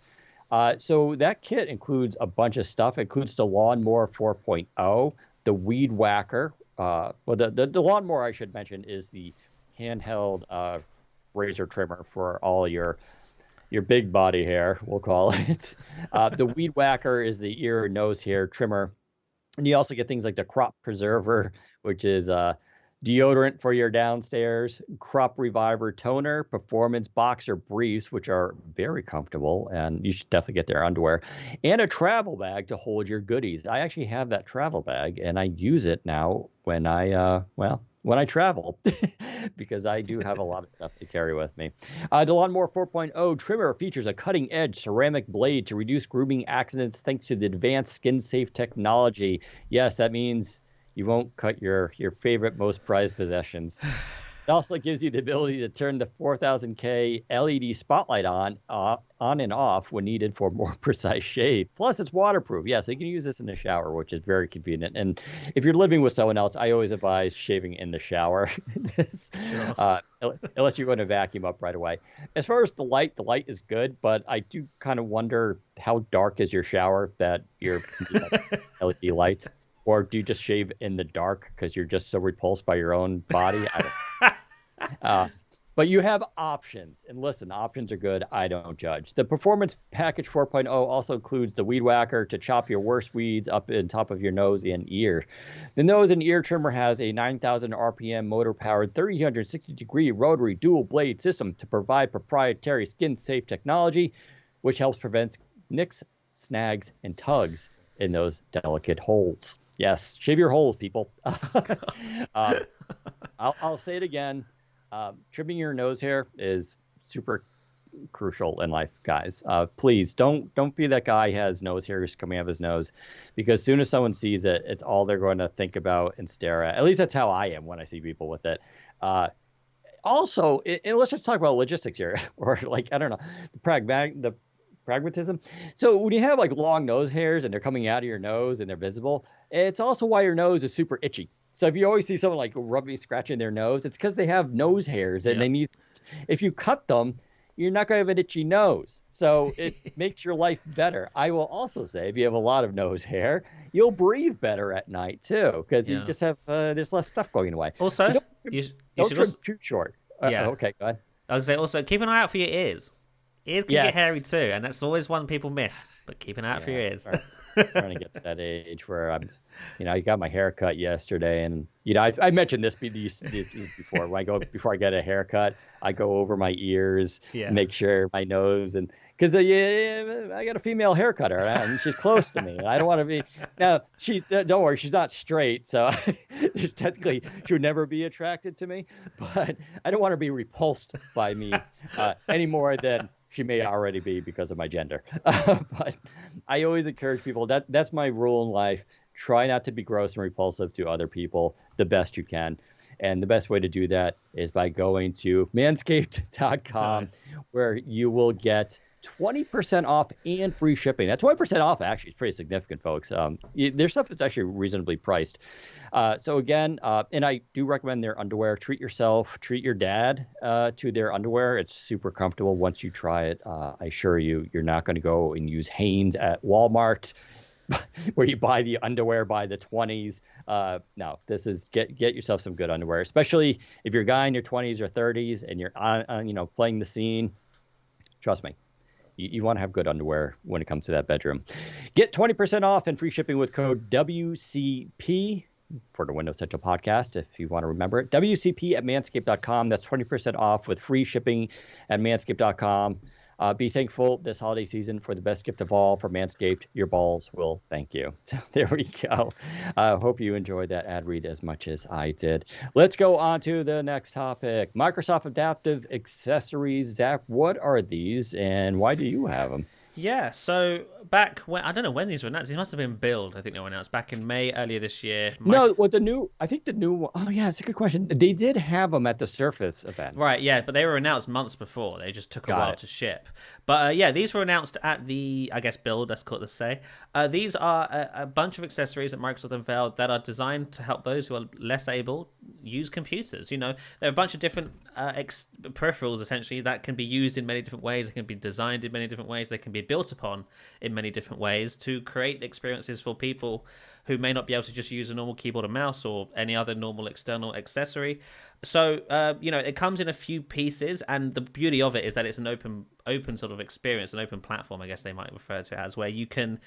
So that kit includes a bunch of stuff. It includes the Lawnmower 4.0, the Weed Whacker. The Lawnmower, I should mention, is the handheld razor trimmer for all your big body hair, we'll call it. The Weed Whacker is the ear and nose hair trimmer. And you also get things like the Crop Preserver, which is deodorant for your downstairs, Crop Reviver toner, Performance Boxer briefs, which are very comfortable, and you should definitely get their underwear, and a travel bag to hold your goodies. I actually have that travel bag, and I use it now when when I travel, because I do have a lot of stuff to carry with me. The Lawnmower 4.0 trimmer features a cutting-edge ceramic blade to reduce grooming accidents thanks to the advanced skin-safe technology. Yes, that means you won't cut your favorite, most prized possessions. It also gives you the ability to turn the 4000K LED spotlight on and off when needed for more precise shave. Plus, it's waterproof. Yeah, so you can use this in the shower, which is very convenient. And if you're living with someone else, I always advise shaving in the shower, unless you're going to vacuum up right away. As far as the light is good, but I do kind of wonder how dark is your shower that you're LED lights. Or do you just shave in the dark because you're just so repulsed by your own body? But you have options. And listen, options are good. I don't judge. The Performance Package 4.0 also includes the Weed Whacker to chop your worst weeds up in top of your nose and ear. The nose and ear trimmer has a 9,000 RPM motor-powered 360-degree rotary dual-blade system to provide proprietary skin-safe technology, which helps prevent nicks, snags, and tugs in those delicate holes. Yes, shave your holes, people. I'll say it again. Trimming your nose hair is super crucial in life, guys. Please don't be that guy who has nose hairs coming out of his nose, because as soon as someone sees it, it's all they're going to think about and stare at. At least that's how I am when I see people with it. Also, and let's just talk about logistics here, or like, I don't know, the pragmatism. So when you have like long nose hairs and they're coming out of your nose and they're visible, it's also why your nose is super itchy. So if you always see someone like scratching their nose, it's because they have nose hairs and they need. If you cut them, you're not going to have an itchy nose. So it makes your life better. I will also say, if you have a lot of nose hair, you'll breathe better at night too, because you just have there's less stuff going away. Also, don't trim too short. Okay, go ahead. I was say also keep an eye out for your ears. Ears can get hairy too, and that's always one people miss. But keep an eye out for your ears. I'm trying to get to that age where I'm, I got my hair cut yesterday, and I mentioned this before. Before I get a haircut, I go over my ears, make sure my nose, and because I got a female hair cutter, and she's close to me. I don't want to be now. Don't worry, she's not straight, so technically she would never be attracted to me. But I don't want to be repulsed by me any more than she may already be because of my gender. But I always encourage people, that's my rule in life. Try not to be gross and repulsive to other people the best you can. And the best way to do that is by going to manscaped.com, where you will get 20% off and free shipping. That 20% off actually is pretty significant, folks. Their stuff is actually reasonably priced. So again, and I do recommend their underwear. Treat yourself, treat your dad to their underwear. It's super comfortable once you try it. I assure you, you're not going to go and use Hanes at Walmart, where you buy the underwear by the 20s. No, this is get yourself some good underwear, especially if you're a guy in your 20s or 30s and you're on playing the scene. Trust me. You want to have good underwear when it comes to that bedroom. Get 20% off and free shipping with code WCP for the Windows Central podcast, if you want to remember it. WCP at manscaped.com. That's 20% off with free shipping at manscaped.com. Be thankful this holiday season for the best gift of all from Manscaped. Your balls will thank you. So there we go. Hope you enjoyed that ad read as much as I did. Let's go on to the next topic. Microsoft Adaptive Accessories. Zach, what are these and why do you have them? Yeah, so back when, I don't know when these were announced. These must have been Build. I think they were announced back in May earlier this year. No, well, I think the new one, oh yeah, it's a good question. They did have them at the Surface event. Right, yeah, but they were announced months before. They just took a while to ship. But yeah, these were announced at the, I guess, Build, let's call it, let's say. These are a bunch of accessories that Microsoft unveiled that are designed to help those who are less able use computers. You know, there are a bunch of different peripherals, essentially, that can be used in many different ways. They can be designed in many different ways. They can be built upon in many different ways to create experiences for people who may not be able to just use a normal keyboard and mouse or any other normal external accessory. So, you know, it comes in a few pieces, and the beauty of it is that it's an open sort of experience, an open platform, I guess they might refer to it as, where you can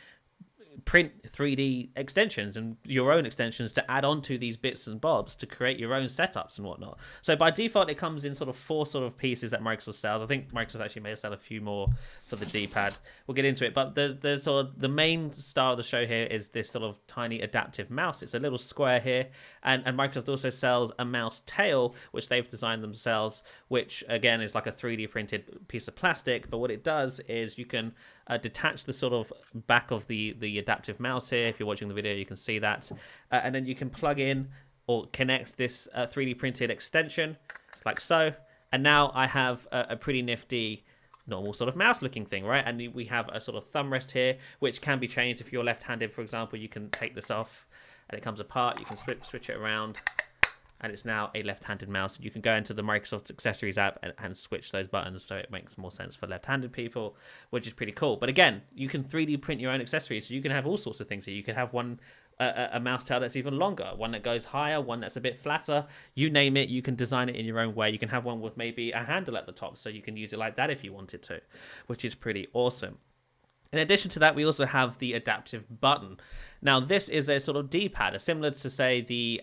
print 3D extensions and your own extensions to add on to these bits and bobs to create your own setups and whatnot. So by default, it comes in sort of 4 sort of pieces that Microsoft sells. I think Microsoft actually may sell a few more for the D-pad. We'll get into it, but there's sort of the main star of the show here is this sort of tiny adaptive mouse. It's a little square here, and Microsoft also sells a mouse tail, which they've designed themselves, which again is like a 3D printed piece of plastic. But what it does is you can detach the sort of back of the adaptive mouse here. If you're watching the video, you can see that. And then you can plug in or connect this 3D printed extension like so. And now I have a pretty nifty normal sort of mouse looking thing, right? And we have a sort of thumb rest here, which can be changed. If you're left-handed, for example, you can take this off and it comes apart. You can switch it around, and it's now a left-handed mouse. You can go into the Microsoft Accessories app and switch those buttons so it makes more sense for left-handed people, which is pretty cool. But again, you can 3D print your own accessories, so you can have all sorts of things here. You can have one a mouse tail that's even longer, one that goes higher, one that's a bit flatter. You name it, you can design it in your own way. You can have one with maybe a handle at the top, so you can use it like that if you wanted to, which is pretty awesome. In addition to that, we also have the adaptive button. Now, this is a sort of D-pad, similar to, say, the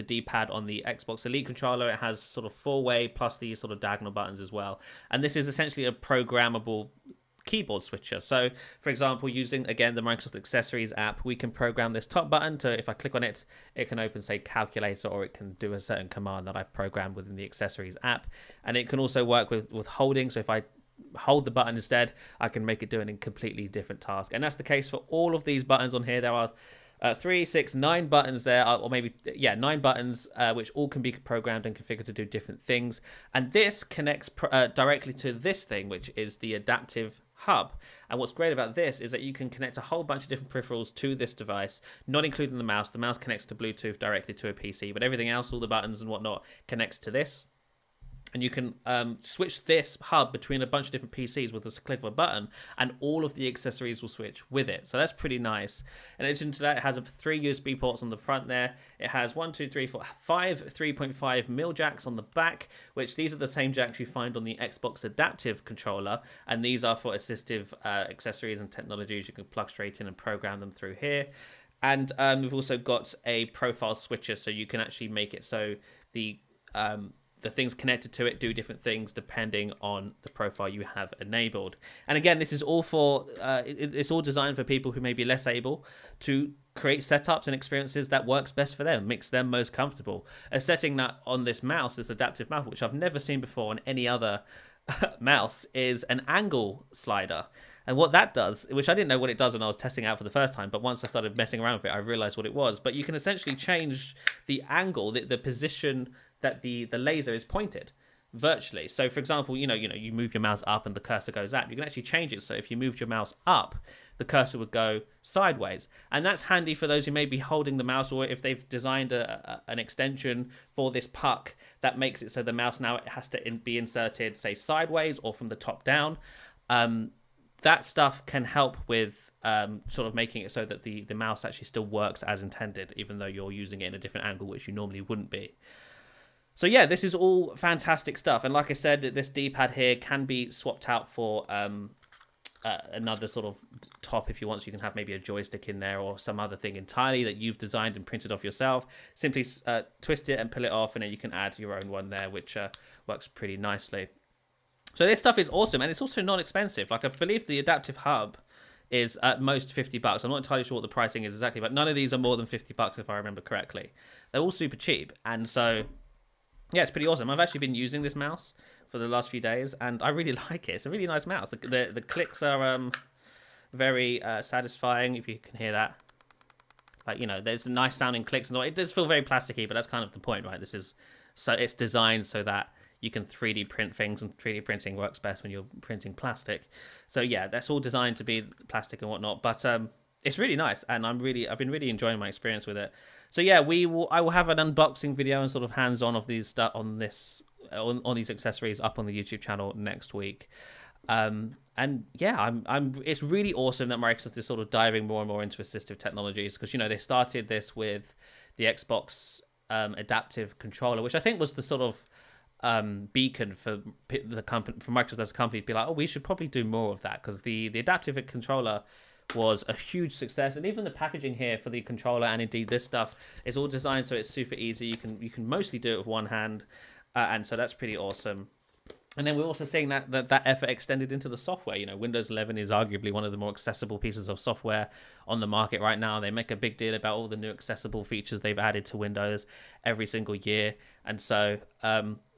D-pad on the Xbox Elite controller. It has sort of 4-way plus these sort of diagonal buttons as well. And this is essentially a programmable keyboard switcher. So, for example, using, again, the Microsoft Accessories app, we can program this top button to, if I click on it, it can open, say, Calculator, or it can do a certain command that I've programmed within the Accessories app. And it can also work with holding. So if I hold the button instead, I can make it do a completely different task. And that's the case for all of these buttons on here. There are 3, 6, 9 buttons there, or maybe, 9 buttons, which all can be programmed and configured to do different things. And this connects directly to this thing, which is the adaptive hub. And what's great about this is that you can connect a whole bunch of different peripherals to this device, not including the mouse. The mouse connects to Bluetooth directly to a PC, but everything else, all the buttons and whatnot, connects to this. And you can switch this hub between a bunch of different PCs with a click of a button, and all of the accessories will switch with it. So that's pretty nice. In addition to that, it has 3 USB ports on the front there. It has 5 3.5mm jacks on the back, which these are the same jacks you find on the Xbox adaptive controller. And these are for assistive accessories and technologies. You can plug straight in and program them through here. And we've also got a profile switcher, so you can actually make it so the things connected to it do different things depending on the profile you have enabled. And again, this is all for, it's all designed for people who may be less able to create setups and experiences that works best for them, makes them most comfortable. A setting that on this mouse, this adaptive mouse, which I've never seen before on any other mouse, is an angle slider. And what that does, which I didn't know what it does when I was testing out for the first time, but once I started messing around with it, I realized what it was. But you can essentially change the angle, the position that the laser is pointed virtually. So for example, you move your mouse up and the cursor goes up. You can actually change it so if you moved your mouse up, the cursor would go sideways. And that's handy for those who may be holding the mouse, or if they've designed an extension for this puck that makes it so the mouse now has to be inserted, say, sideways or from the top down. That stuff can help with sort of making it so that the mouse actually still works as intended, even though you're using it in a different angle, which you normally wouldn't be. So yeah, this is all fantastic stuff. And like I said, this D-pad here can be swapped out for another sort of top if you want. So you can have maybe a joystick in there or some other thing entirely that you've designed and printed off yourself. Simply twist it and pull it off, and then you can add your own one there, which works pretty nicely. So this stuff is awesome, and it's also not expensive. Like, I believe the adaptive hub is at most $50. I'm not entirely sure what the pricing is exactly, but none of these are more than $50 if I remember correctly. They're all super cheap, and so yeah, it's pretty awesome. I've actually been using this mouse for the last few days, and I really like it. It's a really nice mouse. The clicks are very satisfying, if you can hear that. Like, there's nice sounding clicks and all. It does feel very plasticky, but that's kind of the point, right? So it's designed so that you can 3D print things, and 3D printing works best when you're printing plastic. So yeah, that's all designed to be plastic and whatnot. But it's really nice, and I've been really enjoying my experience with it. So yeah, I will have an unboxing video and sort of hands-on of these stuff on these accessories up on the YouTube channel next week. And yeah, it's really awesome that Microsoft is sort of diving more and more into assistive technologies, because they started this with the Xbox adaptive controller, which I think was the sort of beacon for the company, for Microsoft as a company, to be like, oh, we should probably do more of that, because the adaptive controller was a huge success. And even the packaging here for the controller, and indeed this stuff, is all designed so it's super easy. You can mostly do it with one hand, and so that's pretty awesome. And then we're also seeing that effort extended into the software. Windows 11 is arguably one of the more accessible pieces of software on the market right now. They make a big deal about all the new accessible features they've added to Windows every single year. And so,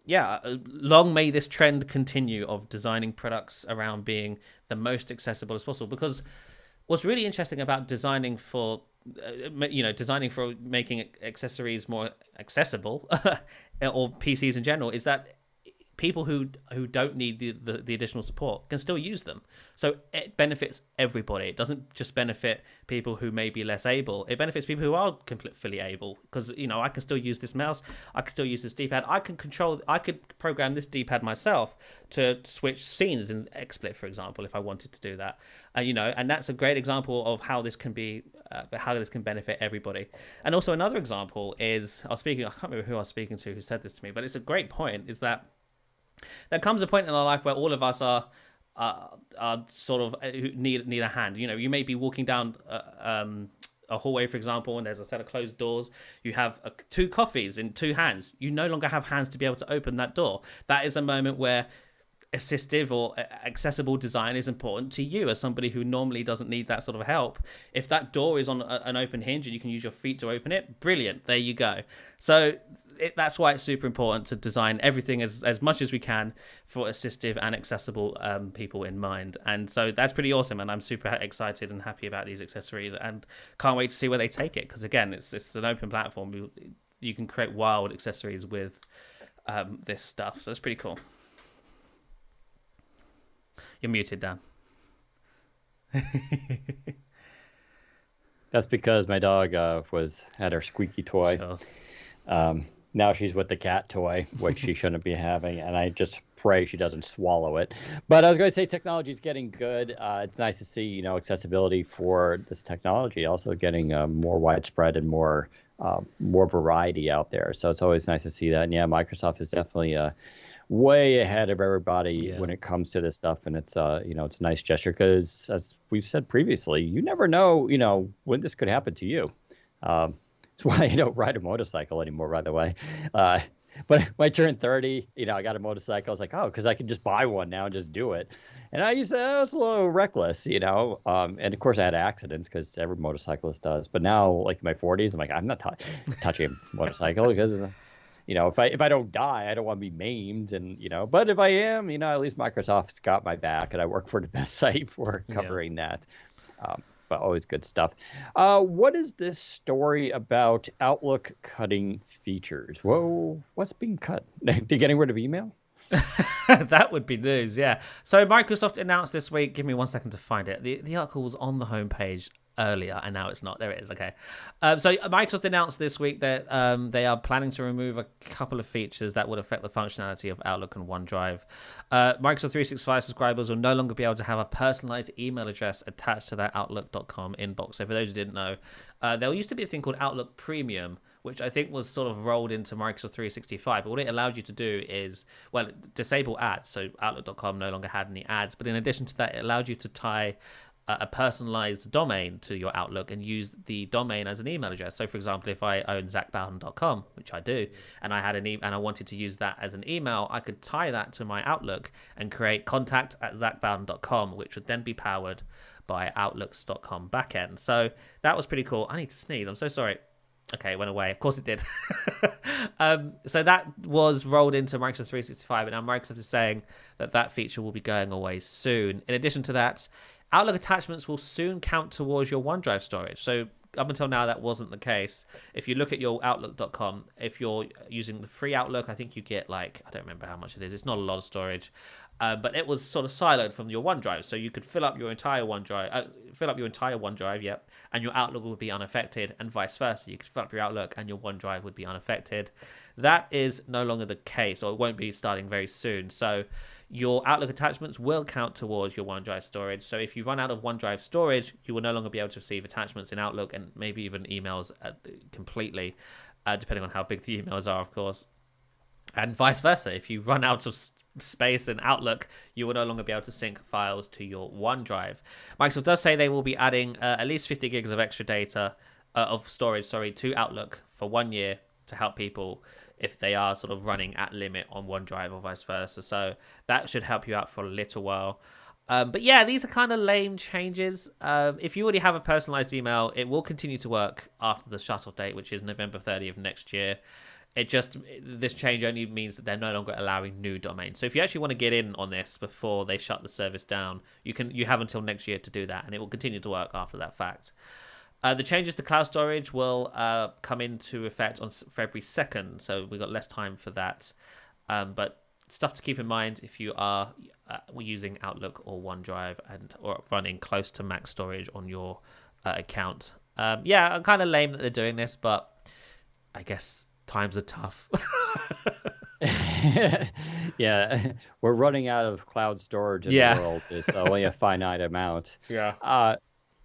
yeah, long may this trend continue of designing products around being the most accessible as possible. Because what's really interesting about designing for making accessories more accessible, or PCs in general, is that people who don't need the additional support can still use them. So it benefits everybody. It doesn't just benefit people who may be less able. It benefits people who are fully able, because I can still use this mouse, I can still use this D-pad, I could program this D-pad myself to switch scenes in XSplit, for example, if I wanted to do that. And that's a great example of how this can benefit everybody. And also another example is, I can't remember who I was speaking to who said this to me, but it's a great point, is that there comes a point in our life where all of us are sort of need a hand. You may be walking down a hallway, for example, and there's a set of closed doors. You have 2 coffees in 2 hands. You no longer have hands to be able to open that door. That is a moment where assistive or accessible design is important to you as somebody who normally doesn't need that sort of help. If that door is on an open hinge and you can use your feet to open it, brilliant, there you go. So that's why it's super important to design everything as much as we can for assistive and accessible people in mind. And so that's pretty awesome, and I'm super excited and happy about these accessories, and can't wait to see where they take it, because again, it's an open platform. You can create wild accessories with this stuff, so it's pretty cool. You're muted, Dan. That's because my dog had her squeaky toy. Sure. Now she's with the cat toy, which she shouldn't be having, and I just pray she doesn't swallow it. But I was going to say, technology is getting good. It's nice to see, accessibility for this technology also getting more widespread and more variety out there. So it's always nice to see that. And yeah, Microsoft is definitely way ahead of everybody when it comes to this stuff, and it's it's a nice gesture, because as we've said previously, you never know when this could happen to you. That's why I don't ride a motorcycle anymore, by the way. But when I turned 30, I got a motorcycle. I was like, oh, because I can just buy one now and just do it. And I was a little reckless, and of course I had accidents, because every motorcyclist does. But now, like in my 40s, I'm like, I'm not touching a motorcycle, because if I don't die, I don't want to be maimed, and but if I am, at least Microsoft's got my back, and I work for the best site for covering that. But always good stuff. What is this story about Outlook cutting features? Whoa, what's being cut? They're getting rid of email? That would be news, yeah. So Microsoft announced this week, give me 1 second to find it. The article was on the homepage earlier, and now it's not. There it is. Okay. So Microsoft announced this week that they are planning to remove a couple of features that would affect the functionality of Outlook and OneDrive. Microsoft 365 subscribers will no longer be able to have a personalized email address attached to their Outlook.com inbox. So for those who didn't know, there used to be a thing called Outlook Premium, which I think was sort of rolled into Microsoft 365. But what it allowed you to do is, disable ads. So Outlook.com no longer had any ads. But in addition to that, it allowed you to tie a personalized domain to your Outlook and use the domain as an email address. So for example, if I own zachbowden.com, which I do, and I had and I wanted to use that as an email, I could tie that to my Outlook and create contact@zachbowden.com, which would then be powered by Outlooks.com backend. So that was pretty cool. I need to sneeze. I'm so sorry. Okay, it went away. Of course it did. So that was rolled into Microsoft 365, and now Microsoft is saying that feature will be going away soon. In addition to that, Outlook attachments will soon count towards your OneDrive storage. So up until now, that wasn't the case. If you look at your Outlook.com, if you're using the free Outlook, I think you get I don't remember how much it is. It's not a lot of storage, but it was sort of siloed from your OneDrive. So you could fill up your entire OneDrive, yep, and your Outlook would be unaffected, and vice versa. You could fill up your Outlook and your OneDrive would be unaffected. That is no longer the case, or it won't be starting very soon. So your Outlook attachments will count towards your OneDrive storage. So if you run out of OneDrive storage, you will no longer be able to receive attachments in Outlook and maybe even emails completely, depending on how big the emails are, of course. And vice versa. If you run out of space in Outlook, you will no longer be able to sync files to your OneDrive. Microsoft does say they will be adding at least 50 gigs of extra data of storage, to Outlook for 1 year to help people if they are sort of running at limit on OneDrive or vice versa. So that should help you out for a little while. But yeah, these are kind of lame changes. If you already have a personalized email, it will continue to work after the shut-off date, which is November 30th next year. This change only means that they're no longer allowing new domains. So if you actually want to get in on this before they shut the service down, you have until next year to do that, and it will continue to work after that fact. The changes to cloud storage will come into effect on February 2nd, so we've got less time for that. But stuff to keep in mind if you are using Outlook or OneDrive or running close to max storage on your account. I'm kind of lame that they're doing this, but I guess times are tough. Yeah, we're running out of cloud storage in the world. There's only a finite amount.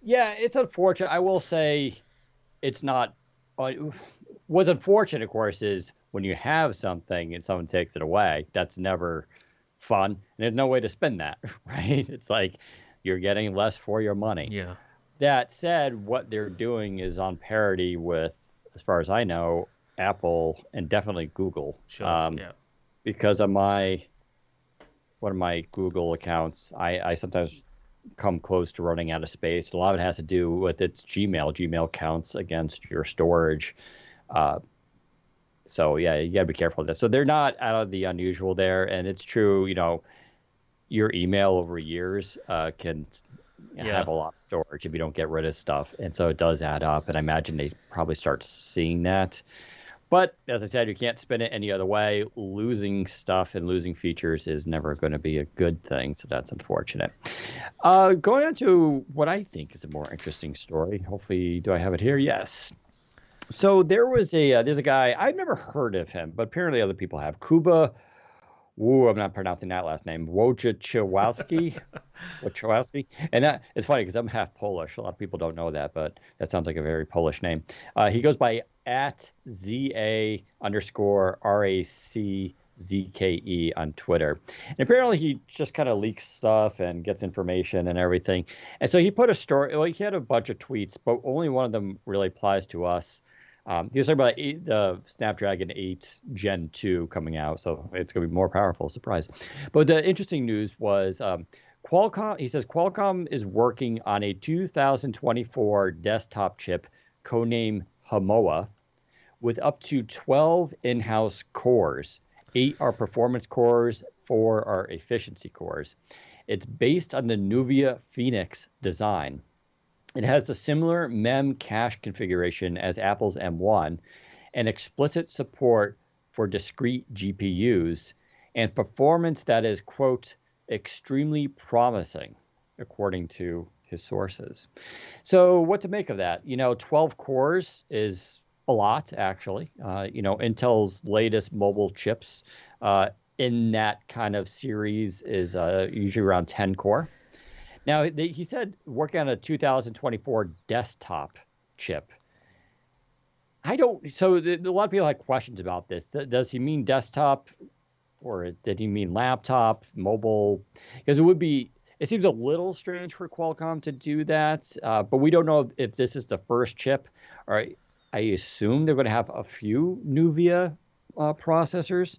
Yeah, it's unfortunate. I will say it's not. What's unfortunate, of course, is when you have something and someone takes it away. That's never fun. And there's no way to spend that, right? It's like you're getting less for your money. Yeah. That said, what they're doing is on parity with, as far as I know, Apple and definitely Google. Sure. Because of one of my Google accounts, I sometimes come close to running out of space. A lot of it has to do with its Gmail. Gmail counts against your storage. So yeah, you gotta be careful with this. So they're not out of the unusual there. And it's true, your email over years can have a lot of storage if you don't get rid of stuff. And so it does add up. And I imagine they probably start seeing that. But as I said, you can't spin it any other way. Losing stuff and losing features is never going to be a good thing. So that's unfortunate. Going on to what I think is a more interesting story. Hopefully, do I have it here? Yes. So there's a guy, I've never heard of him, but apparently other people have. Kuba, I'm not pronouncing that last name, Wojciechowski. And that it's funny because I'm half Polish. A lot of people don't know that, but that sounds like a very Polish name. He goes by @ZA_RACZKE on Twitter. And apparently he just kind of leaks stuff and gets information and everything. And so he put a story, he had a bunch of tweets, but only one of them really applies to us. He was talking about the Snapdragon 8 Gen 2 coming out, so it's going to be more powerful, surprise. But the interesting news was Qualcomm, he says Qualcomm is working on a 2024 desktop chip codenamed Hamoa with up to 12 in-house cores. 8 are performance cores, 4 are efficiency cores. It's based on the Nuvia Phoenix design. It has a similar mem cache configuration as Apple's M1 and explicit support for discrete GPUs and performance that is, quote, extremely promising, according to his sources. So what to make of that? 12 cores is a lot, actually. Intel's latest mobile chips in that kind of series is usually around 10 core. Now, he said working on a 2024 desktop chip. So a lot of people had questions about this. Does he mean desktop or did he mean laptop, mobile? Because it seems a little strange for Qualcomm to do that, but we don't know if this is the first chip. Or I assume they're going to have a few Nuvia processors,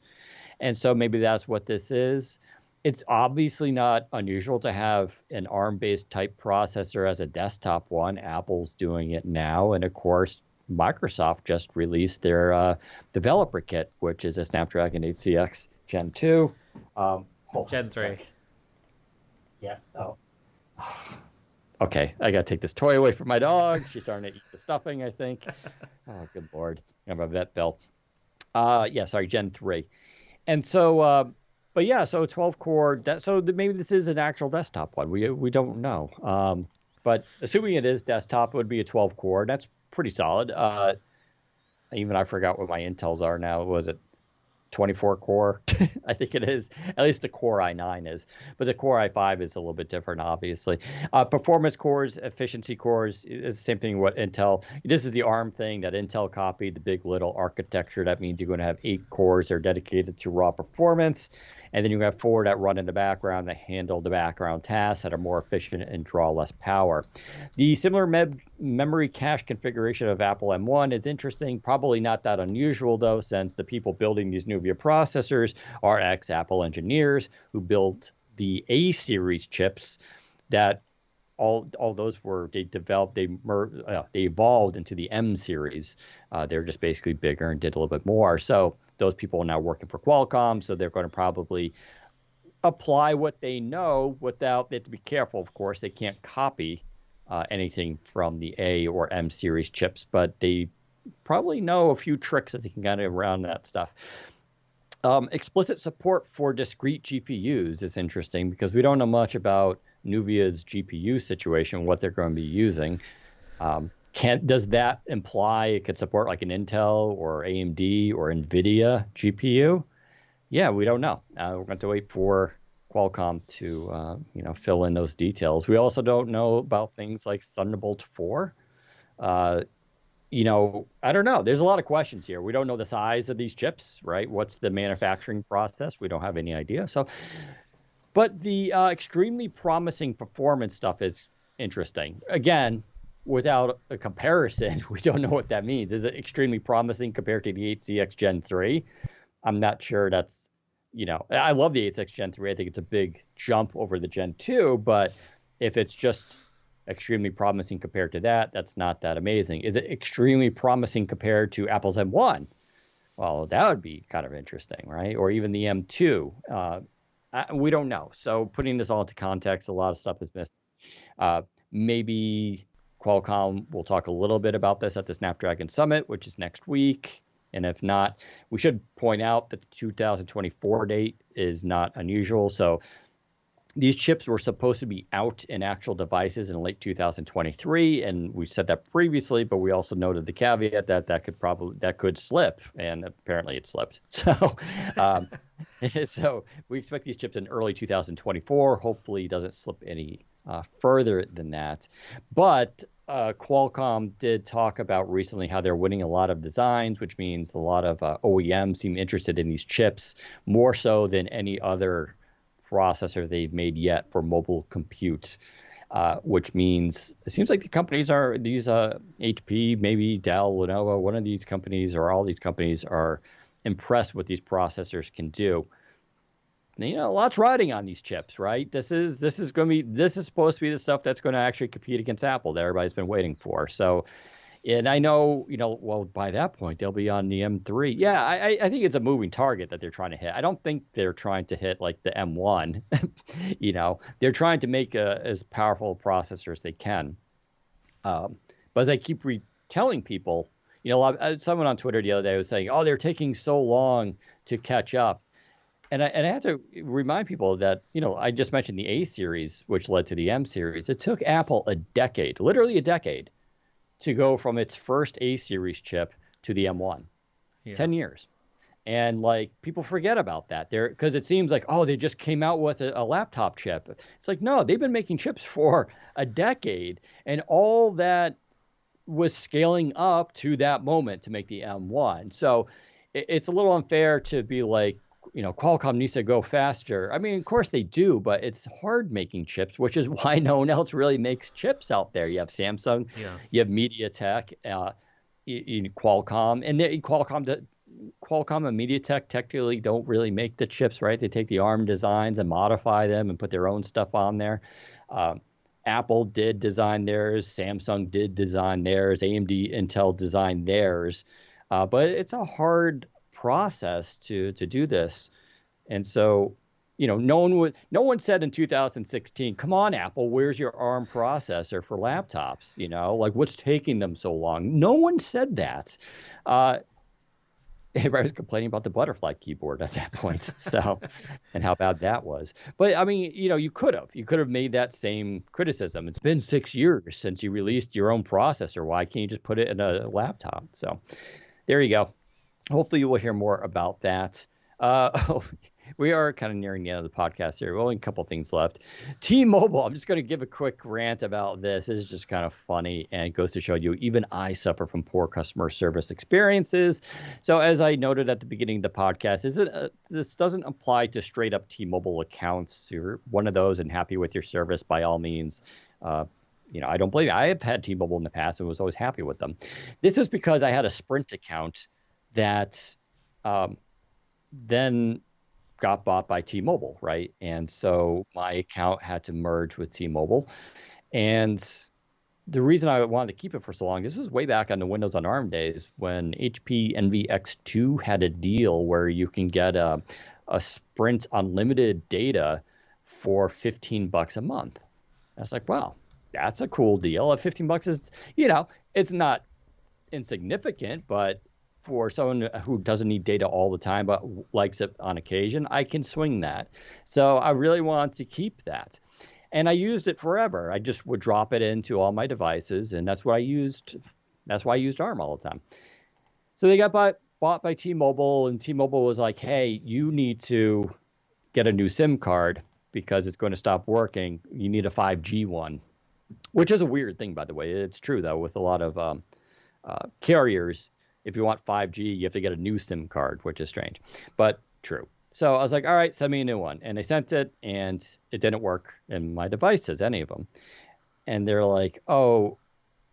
and so maybe that's what this is. It's obviously not unusual to have an ARM-based type processor as a desktop one. Apple's doing it now. And of course, Microsoft just released their developer kit, which is a Snapdragon 8CX Gen 2. Gen 3. Yeah. Oh. okay, I got to take this toy away from my dog. She's starting to eat the stuffing, I think. Oh, good Lord. I have a vet bill. Yeah, sorry, Gen 3. And so, but yeah, so 12 core. Maybe this is an actual desktop one. We don't know. But assuming it is desktop, it would be a 12 core. That's pretty solid. Even I forgot what my Intels are now. Was it 24 core? I think it is. At least the Core i9 is. But the Core i5 is a little bit different, obviously. Performance cores, efficiency cores is the same thing what Intel. This is the ARM thing that Intel copied, the big little architecture. That means you're going to have 8 cores that are dedicated to raw performance. And then you have 4 that run in the background that handle the background tasks that are more efficient and draw less power. The similar memory cache configuration of Apple M1 is interesting. Probably not that unusual, though, since the people building these Nuvia processors are ex-Apple engineers who built the A series chips that all those were they evolved into the M series. They're just basically bigger and did a little bit more. So those people are now working for Qualcomm, so they're going to probably apply what they know without. They have to be careful, of course. They can't copy anything from the A or M series chips, but they probably know a few tricks that they can kind of around that stuff. Explicit support for discrete GPUs is interesting because we don't know much about Nuvia's GPU situation, what they're going to be using. Does that imply it could support like an Intel or AMD or NVIDIA GPU? Yeah, we don't know. We're going to wait for Qualcomm to fill in those details. We also don't know about things like Thunderbolt 4. I don't know. There's a lot of questions here. We don't know the size of these chips, right? What's the manufacturing process? We don't have any idea. But the extremely promising performance stuff is interesting. Again, without a comparison, we don't know what that means. Is it extremely promising compared to the 8CX Gen 3? I'm not sure that's, I love the 8CX Gen 3. I think it's a big jump over the Gen 2, but if it's just extremely promising compared to that, that's not that amazing. Is it extremely promising compared to Apple's M1? Well, that would be kind of interesting, right? Or even the M2. We don't know. So putting this all into context, a lot of stuff is missed. Maybe Qualcomm will talk a little bit about this at the Snapdragon Summit, which is next week. And if not, we should point out that the 2024 date is not unusual. So these chips were supposed to be out in actual devices in late 2023, and we said that previously, but we also noted the caveat that could slip, and apparently it slipped. So, so we expect these chips in early 2024. Hopefully, it doesn't slip any further than that. But Qualcomm did talk about recently how they're winning a lot of designs, which means a lot of OEMs seem interested in these chips more so than any other processor they've made yet for mobile compute, which means it seems like the companies are these HP, maybe Dell, Lenovo, one of these companies or all these companies are impressed with these processors can do. Lots riding on these chips, right? This is supposed to be the stuff that's going to actually compete against Apple that everybody's been waiting for. So, and I know, well, by that point, they'll be on the M3. Yeah, I think it's a moving target that they're trying to hit. I don't think they're trying to hit like the M1. They're trying to make as powerful a processor as they can. But as I keep telling people, someone on Twitter the other day was saying, oh, they're taking so long to catch up. And I have to remind people that, I just mentioned the A series, which led to the M series. It took Apple a decade, literally a decade, to go from its first A series chip to the M1. 10 years. And people forget about that there because it seems like, oh, they just came out with a laptop chip. It's like, no, they've been making chips for a decade. And all that was scaling up to that moment to make the M1. So it's a little unfair to be like, Qualcomm needs to go faster. I mean, of course they do, but it's hard making chips, which is why no one else really makes chips out there. You have Samsung, you have MediaTek, Qualcomm, and Qualcomm and MediaTek technically don't really make the chips, right? They take the ARM designs and modify them and put their own stuff on there. Apple did design theirs, Samsung did design theirs, AMD, Intel designed theirs, but it's a hard process to do this. And so, no one said in 2016, come on, Apple, where's your ARM processor for laptops? Like what's taking them so long? No one said that. Everybody was complaining about the butterfly keyboard at that point. So, and how bad that was. But I mean, you could have made that same criticism. It's been 6 years since you released your own processor. Why can't you just put it in a laptop? So there you go. Hopefully you will hear more about that. We are kind of nearing the end of the podcast here. Only a couple things left. T-Mobile, I'm just going to give a quick rant about this. This is just kind of funny, and it goes to show you even I suffer from poor customer service experiences. So as I noted at the beginning of the podcast, this doesn't apply to straight up T-Mobile accounts. You're one of those and happy with your service, by all means. I don't blame you. I have had T-Mobile in the past and was always happy with them. This is because I had a Sprint account that then got bought by T-Mobile, right? And so my account had to merge with T-Mobile. And the reason I wanted to keep it for so long, this was way back on the Windows on ARM days when HP NVX2 had a deal where you can get a Sprint unlimited data for $15 a month. I was like, wow, that's a cool deal. At $15 is, it's not insignificant, but for someone who doesn't need data all the time but likes it on occasion, I can swing that. So I really want to keep that. And I used it forever. I just would drop it into all my devices, and that's why I used ARM all the time. So they got bought by T-Mobile, and T-Mobile was like, hey, you need to get a new SIM card because it's going to stop working. You need a 5G one, which is a weird thing, by the way. It's true, though, with a lot of carriers. If you want 5G, you have to get a new SIM card, which is strange, but true. So I was like, all right, send me a new one. And they sent it, and it didn't work in my devices, any of them. And they're like, oh,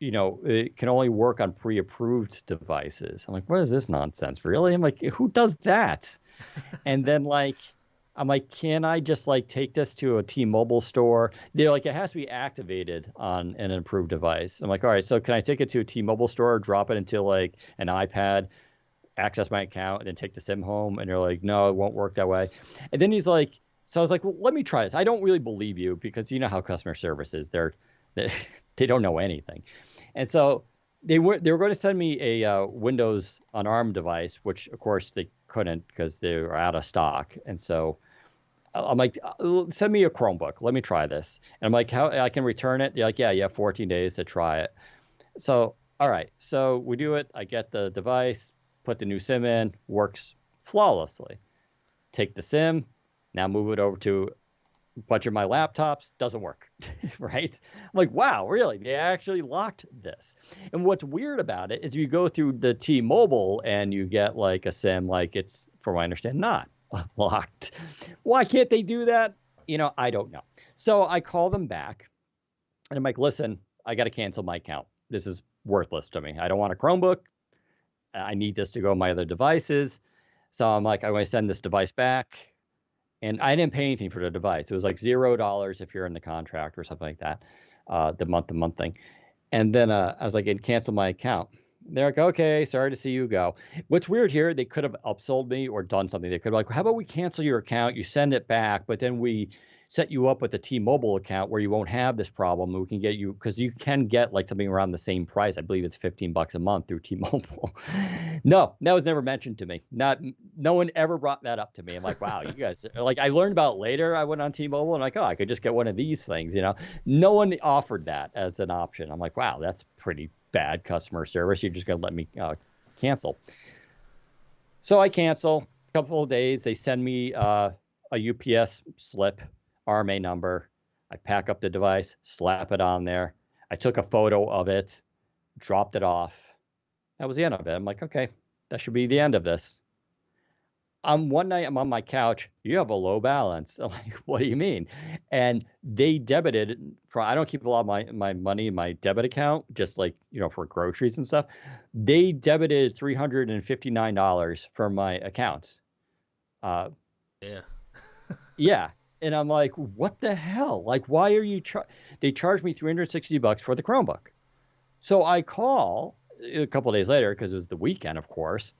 it can only work on pre-approved devices. I'm like, what is this nonsense? Really? I'm like, who does that? And then I'm like, can I just take this to a T-Mobile store? They're like, it has to be activated on an approved device. I'm like, all right, so can I take it to a T-Mobile store, drop it into an iPad, access my account, and then take the SIM home? And they're like, no, it won't work that way. And then he's like, so I was like, well, let me try this. I don't really believe you because you know how customer service is. They don't know anything. And so they were going to send me a Windows on ARM device, which of course they couldn't because they were out of stock. And so I'm like, send me a Chromebook. Let me try this. And I'm like, how I can return it? They're like, yeah, you have 14 days to try it. So, all right. So we do it. I get the device, put the new SIM in, works flawlessly. Take the SIM, now move it over to a bunch of my laptops, doesn't work, right? I'm like, wow, really? They actually locked this. And what's weird about it is you go through the T-Mobile and you get a SIM, it's, from what I understand, not locked. Why can't they do that? I don't know. So I call them back and I'm like, listen, I got to cancel my account. This is worthless to me. I don't want a Chromebook. I need this to go on my other devices. So I'm like, I'm going to send this device back. And I didn't pay anything for the device. It was $0 if you're in the contract or something like that, the month thing. And then I was like, cancel my account. They're like, okay, sorry to see you go. What's weird here, they could have upsold me or done something. They could have how about we cancel your account, you send it back, but then we set you up with a T-Mobile account where you won't have this problem. We can get you, because you can get something around the same price. I believe it's $15 a month through T-Mobile. No, that was never mentioned to me. No one ever brought that up to me. I'm like, wow, you guys, I learned about it later. I went on T-Mobile and I could just get one of these things, No one offered that as an option. I'm like, wow, that's pretty bad customer service. You're just going to let me cancel. So I cancel. A couple of days, they send me a UPS slip, RMA number. I pack up the device, slap it on there. I took a photo of it, dropped it off. That was the end of it. I'm like, okay, that should be the end of this. One night I'm on my couch. You have a low balance. I'm like, what do you mean? And they debited. I don't keep a lot of my money in my debit account, just for groceries and stuff. They debited $359 from my account. Yeah. Yeah. And I'm like, what the hell? Why are you they charged me $360 for the Chromebook. So I call a couple of days later, because it was the weekend, of course.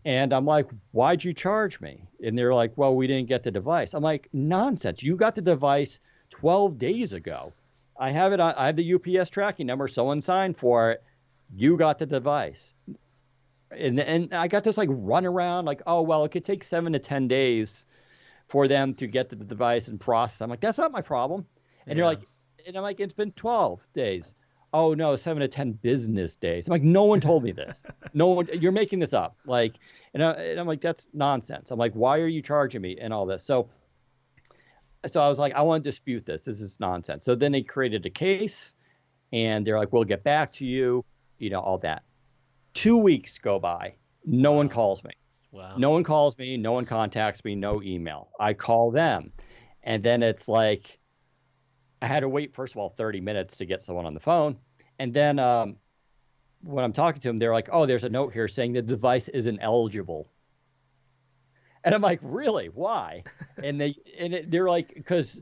And I'm like, why'd you charge me? And they're like, well, we didn't get the device. I'm like, nonsense. You got the device 12 days ago. I have it. I have the UPS tracking number. Someone signed for it. You got the device. And I got this like run around like, oh, well, it could take 7 to 10 days for them to get to the device and process. I'm like, that's not my problem. And they're like, and I'm like, it's been 12 days. Oh no, 7 to 10 business days. I'm like, no one told me this. No one, you're making this up. Like, and I'm like, that's nonsense. I'm like, why are you charging me and all this? So I was like, I want to dispute this. This is nonsense. So then they created a case, and they're like, we'll get back to you. All that. 2 weeks go by. No one calls me. Wow. No one calls me. No one contacts me. No email. I call them, and then it's like, I had to wait, first of all, 30 minutes to get someone on the phone. And then when I'm talking to them, they're like, oh, there's a note here saying the device isn't eligible. And I'm like, really? Why? And they're like, because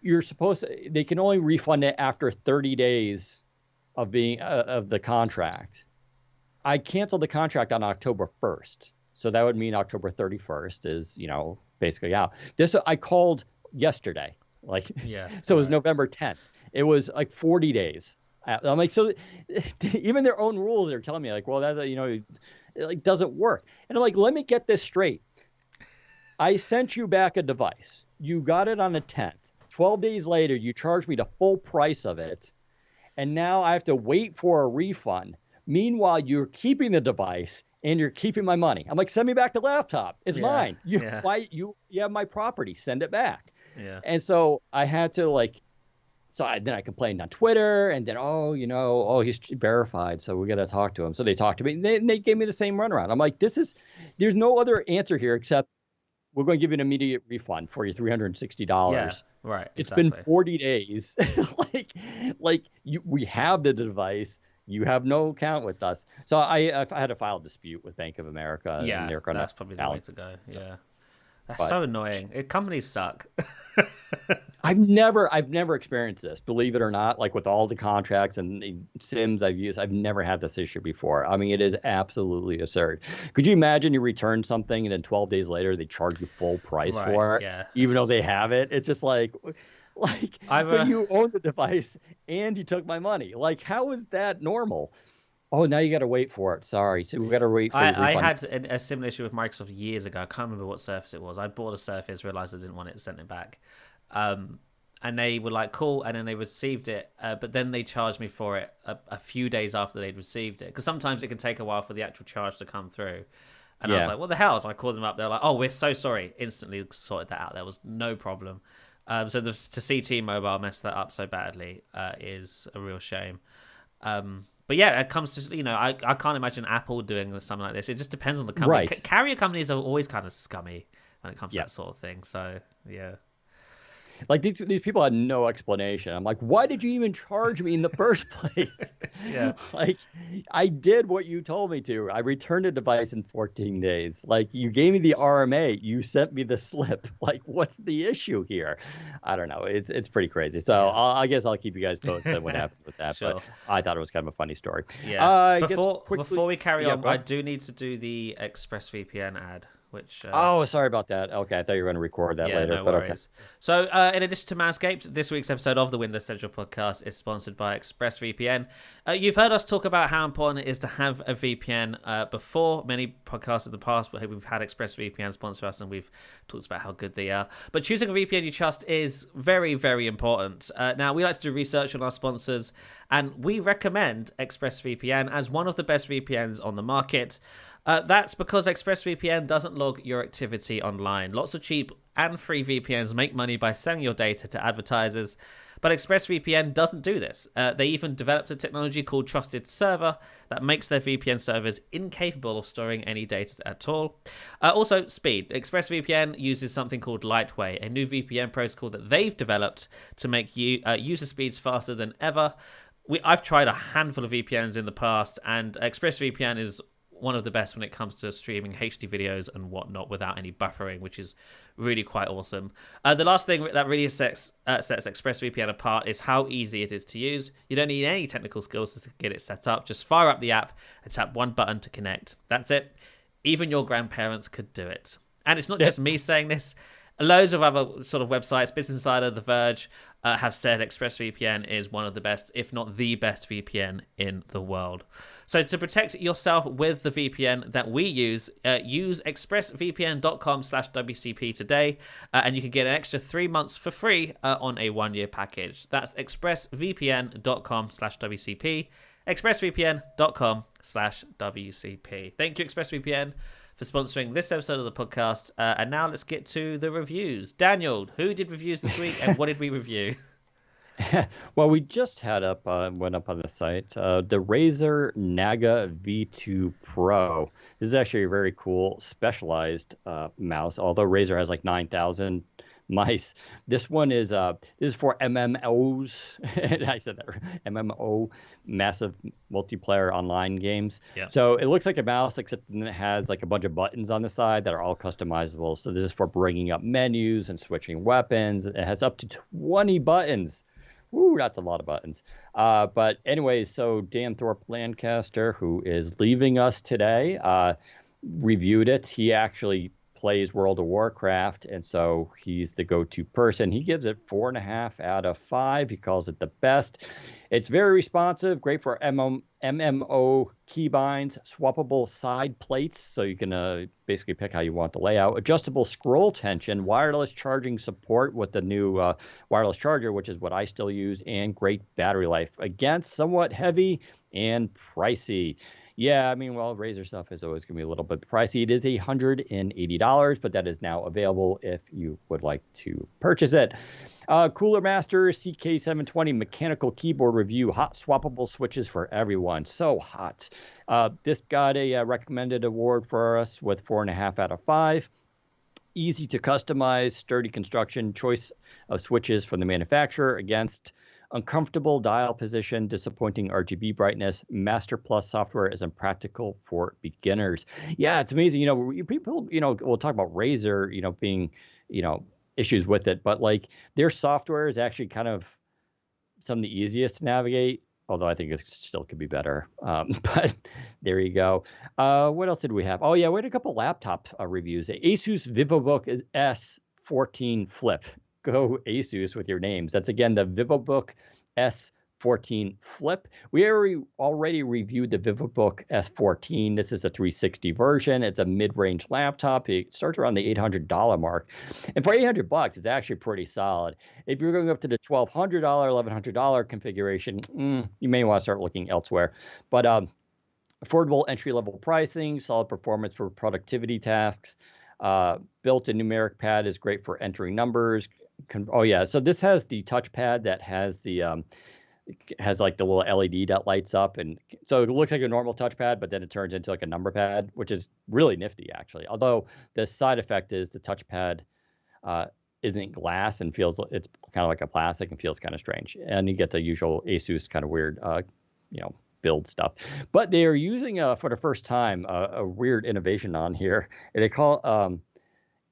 you're supposed to, they can only refund it after 30 days of being of the contract. I canceled the contract on October 1st. So that would mean October 31st is, basically out. I called yesterday. Like, so it was November 10th. It was like 40 days. I'm like, so even their own rules are telling me like, well, that, it like doesn't work. And I'm like, let me get this straight. I sent you back a device. You got it on the 10th. 12 days later, you charged me the full price of it. And now I have to wait for a refund. Meanwhile, you're keeping the device and you're keeping my money. I'm like, send me back the laptop. It's mine. You have my property. Send it back. Yeah. And so I had to then I complained on Twitter, and then, he's verified, so we got to talk to him. So they talked to me, and they gave me the same runaround. I'm like, there's no other answer here except we're going to give you an immediate refund for your $360. Yeah, right. It's been 40 days. We have the device. You have no account with us. So I had to file a dispute with Bank of America. Yeah, and they're gonna that's probably the way to go. So, yeah. That's so annoying. Companies suck. I've never experienced this, believe it or not. Like with all the contracts and the Sims I've used, I've never had this issue before. I mean, it is absolutely absurd. Could you imagine you return something and then 12 days later they charge you full price for it, even though they have it? It's just like so you own the device and you took my money. Like, how is that normal? Oh, now you got to wait for it. Sorry. So we got to wait for the refund. I had a similar issue with Microsoft years ago. I can't remember what Surface it was. I bought a Surface, realized I didn't want it, sent it back. And they were like, cool. And then they received it. But then they charged me for it a few days after they'd received it. Because sometimes it can take a while for the actual charge to come through. And I was like, what the hell? So I called them up. They're like, oh, we're so sorry. Instantly sorted that out. There was no problem. So to see T-Mobile mess that up so badly is a real shame. But yeah, it comes to, I can't imagine Apple doing something like this. It just depends on the company. Right. Carrier companies are always kind of scummy when it comes to that sort of thing. So, yeah. Like these people had no explanation. I'm like, why did you even charge me in the first place? Yeah. Like, I did what you told me to. I returned the device in 14 days. Like, you gave me the RMA. You sent me the slip. Like, what's the issue here? I don't know. It's pretty crazy. So I guess I'll keep you guys posted on what happened with that. Sure. But I thought it was kind of a funny story. Yeah. Before we carry on, I do need to do the ExpressVPN ad. Which, sorry about that. Okay, I thought you were going to record that later. No worries. Okay. So, in addition to Manscaped, this week's episode of the Windows Central podcast is sponsored by ExpressVPN. You've heard us talk about how important it is to have a VPN before. Many podcasts in the past, we've had ExpressVPN sponsor us, and we've talked about how good they are. But choosing a VPN you trust is very, very important. Now, we like to do research on our sponsors, and we recommend ExpressVPN as one of the best VPNs on the market. That's because ExpressVPN doesn't log your activity online. Lots of cheap and free VPNs make money by selling your data to advertisers, but ExpressVPN doesn't do this. They even developed a technology called Trusted Server that makes their VPN servers incapable of storing any data at all. Also, speed. ExpressVPN uses something called Lightway, a new VPN protocol that they've developed to make user speeds faster than ever. I've tried a handful of VPNs in the past, and ExpressVPN is one of the best when it comes to streaming HD videos and whatnot without any buffering, which is really quite awesome. The last thing that really sets ExpressVPN apart is how easy it is to use. You don't need any technical skills to get it set up. Just fire up the app and tap one button to connect. That's it. Even your grandparents could do it. And it's not just me saying this. Loads of other sort of websites, Business Insider, The Verge, have said ExpressVPN is one of the best, if not the best VPN in the world. So to protect yourself with the VPN that we use expressvpn.com/WCP today, and you can get an extra 3 months for free on a 1-year package. That's expressvpn.com/WCP, expressvpn.com/WCP. Thank you, ExpressVPN, for sponsoring this episode of the podcast. And now let's get to the reviews. Daniel, who did reviews this week and what did we review? Well, we just went up on the site, the Razer Naga V2 Pro. This is actually a very cool specialized mouse, although Razer has like 9,000 mice. This one is for MMOs. I said that, MMO, massive multiplayer online games. Yeah. So it looks like a mouse, except it has like a bunch of buttons on the side that are all customizable. So this is for bringing up menus and switching weapons. It has up to 20 buttons. Woo, that's a lot of buttons. But anyways, so Dan Thorpe Lancaster, who is leaving us today, reviewed it. He actually plays World of Warcraft, and so he's the go-to person. He gives it 4.5 out of 5. He calls it the best. It's very responsive, great for MMO keybinds, swappable side plates, so you can basically pick how you want the layout, adjustable scroll tension, wireless charging support with the new wireless charger, which is what I still use, and great battery life. Again, somewhat heavy and pricey. Yeah, I mean, well, Razer stuff is always going to be a little bit pricey. It is $180, but that is now available if you would like to purchase it. Cooler Master CK720 mechanical keyboard review. Hot swappable switches for everyone. So hot. This got a recommended award for us with 4.5 out of 5. Easy to customize, sturdy construction, choice of switches from the manufacturer against uncomfortable dial position, disappointing RGB brightness. Master Plus software is impractical for beginners. Yeah, it's amazing. People, we'll talk about Razer, being, issues with it, but like their software is actually kind of some of the easiest to navigate, although I think it still could be better. But there you go. What else did we have? Oh yeah, we had a couple laptop reviews. Asus VivoBook S14 Flip. Go Asus with your names. That's again the VivoBook S14 Flip. We already reviewed the VivoBook S14. This is a 360 version. It's a mid-range laptop. It starts around the $800 mark, and for $800, it's actually pretty solid. If you're going up to the $1,200, $1,100 configuration, you may want to start looking elsewhere. But affordable entry-level pricing, solid performance for productivity tasks. Built-in numeric pad is great for entering numbers. So this has the touchpad that has the has like the little LED that lights up, and so it looks like a normal touchpad, but then it turns into like a number pad, which is really nifty actually. Although the side effect is the touchpad isn't glass and it's kind of like a plastic and feels kind of strange, and you get the usual Asus kind of weird build stuff. But they are using for the first time a weird innovation on here, and they call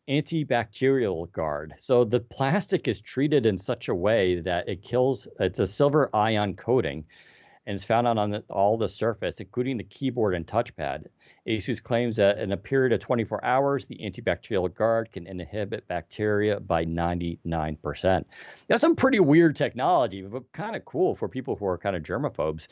antibacterial guard. So the plastic is treated in such a way that it's a silver ion coating, and it's found on all the surface, including the keyboard and touchpad. Asus claims that in a period of 24 hours, the antibacterial guard can inhibit bacteria by 99%. That's some pretty weird technology, but kind of cool for people who are kind of germaphobes.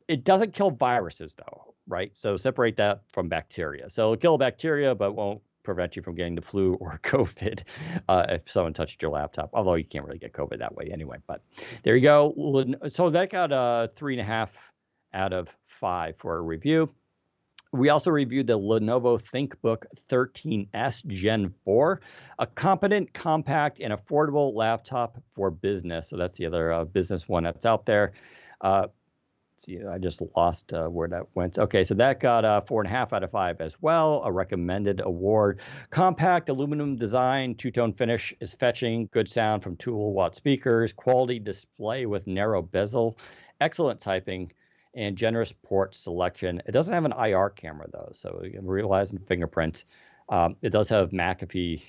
It doesn't kill viruses though, right? So separate that from bacteria. So it'll kill bacteria, but won't prevent you from getting the flu or COVID if someone touched your laptop, although you can't really get COVID that way anyway. But there you go. So that got 3.5 out of 5 for a review. We also reviewed the Lenovo ThinkBook 13S Gen 4, a competent, compact, and affordable laptop for business. So that's the other business one that's out there. See, I just lost where that went. Okay, so that got 4.5 out of 5 as well, a recommended award. Compact aluminum design, two-tone finish is fetching, good sound from 2-watt speakers, quality display with narrow bezel, excellent typing, and generous port selection. It doesn't have an IR camera though, so you can realize in fingerprint. It does have McAfee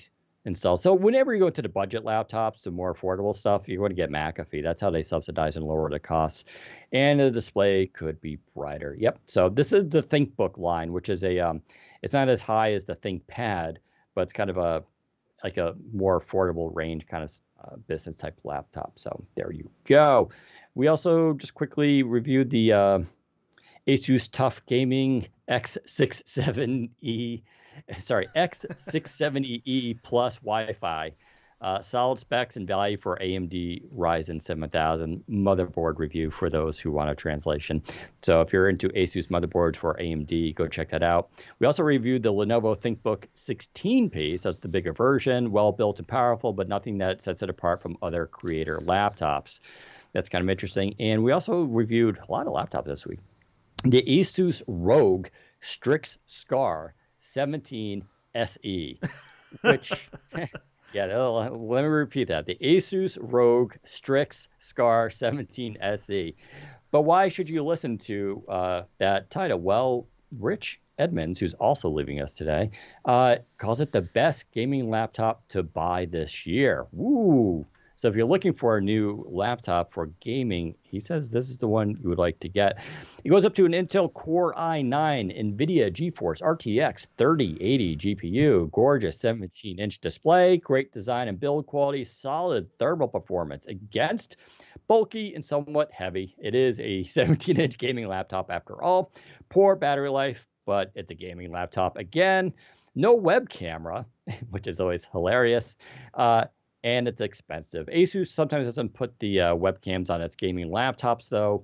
install. So whenever you go to the budget laptops, the more affordable stuff, you want to get McAfee. That's how they subsidize and lower the costs. And the display could be brighter. Yep. So this is the ThinkBook line, which is it's not as high as the ThinkPad, but it's kind of a more affordable range kind of business type laptop. So there you go. We also just quickly reviewed the Asus TUF Gaming X670E Plus Wi-Fi. Solid specs and value for AMD Ryzen 7000 motherboard review for those who want a translation. So if you're into Asus motherboards for AMD, go check that out. We also reviewed the Lenovo ThinkBook 16 piece. That's the bigger version, well built and powerful, but nothing that sets it apart from other creator laptops. That's kind of interesting. And we also reviewed a lot of laptops this week. The Asus ROG Strix Scar 17 SE, which... Yeah, let me repeat that. The Asus ROG Strix Scar 17 SE. But why should you listen to that title? Well, Rich Edmonds, who's also leaving us today, calls it the best gaming laptop to buy this year. Woo! So if you're looking for a new laptop for gaming, he says this is the one you would like to get. It goes up to an Intel Core i9, NVIDIA GeForce RTX 3080 GPU, gorgeous 17-inch display, great design and build quality, solid thermal performance against bulky and somewhat heavy. It is a 17-inch gaming laptop after all. Poor battery life, but it's a gaming laptop again. No web camera, which is always hilarious. And it's expensive. Asus sometimes doesn't put the webcams on its gaming laptops, though.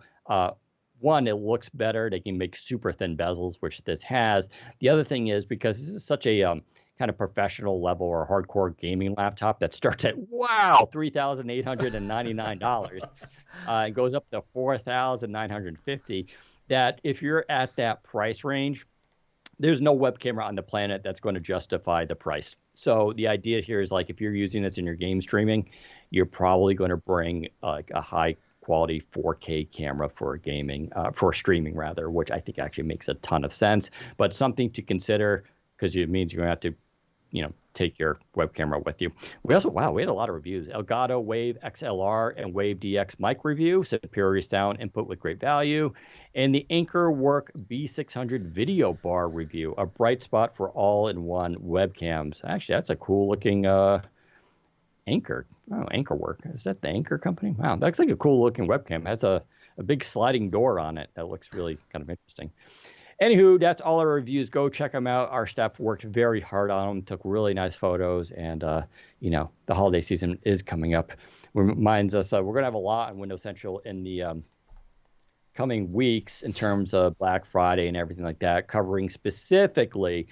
One, it looks better. They can make super thin bezels, which this has. The other thing is because this is such a kind of professional level or hardcore gaming laptop that starts at, wow, $3,899 and goes up to $4,950, that if you're at that price range, there's no web camera on the planet that's going to justify the price. So the idea here is like if you're using this in your game streaming, you're probably going to bring like a high quality 4K camera for gaming, for streaming rather, which I think actually makes a ton of sense. But something to consider because it means you're going to have to, take your web camera with you. We also, we had a lot of reviews. Elgato Wave XLR and Wave DX mic review, superior sound input with great value. And the Anchorwork B600 video bar review, a bright spot for all-in-one webcams. Actually, that's a cool looking Anchor. Oh, Anchorwork. Is that the Anchor company? Wow, that's like a cool looking webcam. It has a big sliding door on it. That looks really kind of interesting. Anywho, that's all our reviews. Go check them out. Our staff worked very hard on them, took really nice photos, and the holiday season is coming up. Reminds us we're going to have a lot on Windows Central in the coming weeks in terms of Black Friday and everything like that, covering specifically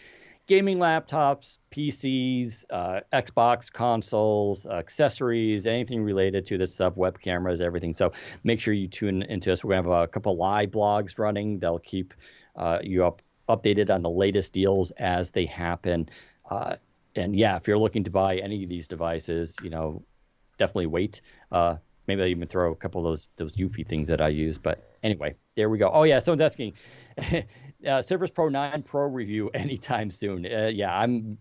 gaming laptops, PCs, Xbox consoles, accessories, anything related to this stuff, web cameras, everything. So make sure you tune into us. We're going to have a couple live blogs running. They'll keep you updated on the latest deals as they happen. And yeah, if you're looking to buy any of these devices, definitely wait. Maybe I'll even throw a couple of those Eufy things that I use. But anyway, there we go. Oh yeah, someone's asking, Surface Pro 9 Pro review anytime soon. Okay,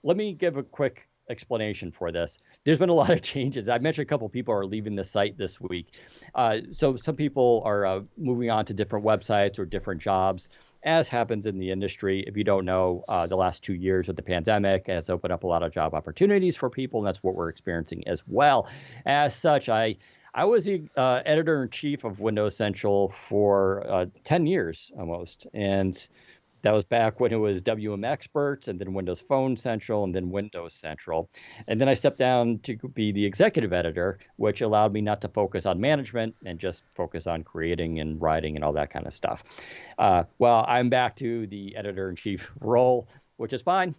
let me give a quick explanation for this. There's been a lot of changes. I mentioned a couple of people are leaving the site this week. So some people are moving on to different websites or different jobs, as happens in the industry. If you don't know, the last 2 years of the pandemic has opened up a lot of job opportunities for people, and that's what we're experiencing as well. As such, I was the editor-in-chief of Windows Central for 10 years almost, and that was back when it was WM Experts, and then Windows Phone Central, and then Windows Central. And then I stepped down to be the executive editor, which allowed me not to focus on management and just focus on creating and writing and all that kind of stuff. Well, I'm back to the editor-in-chief role, which is fine.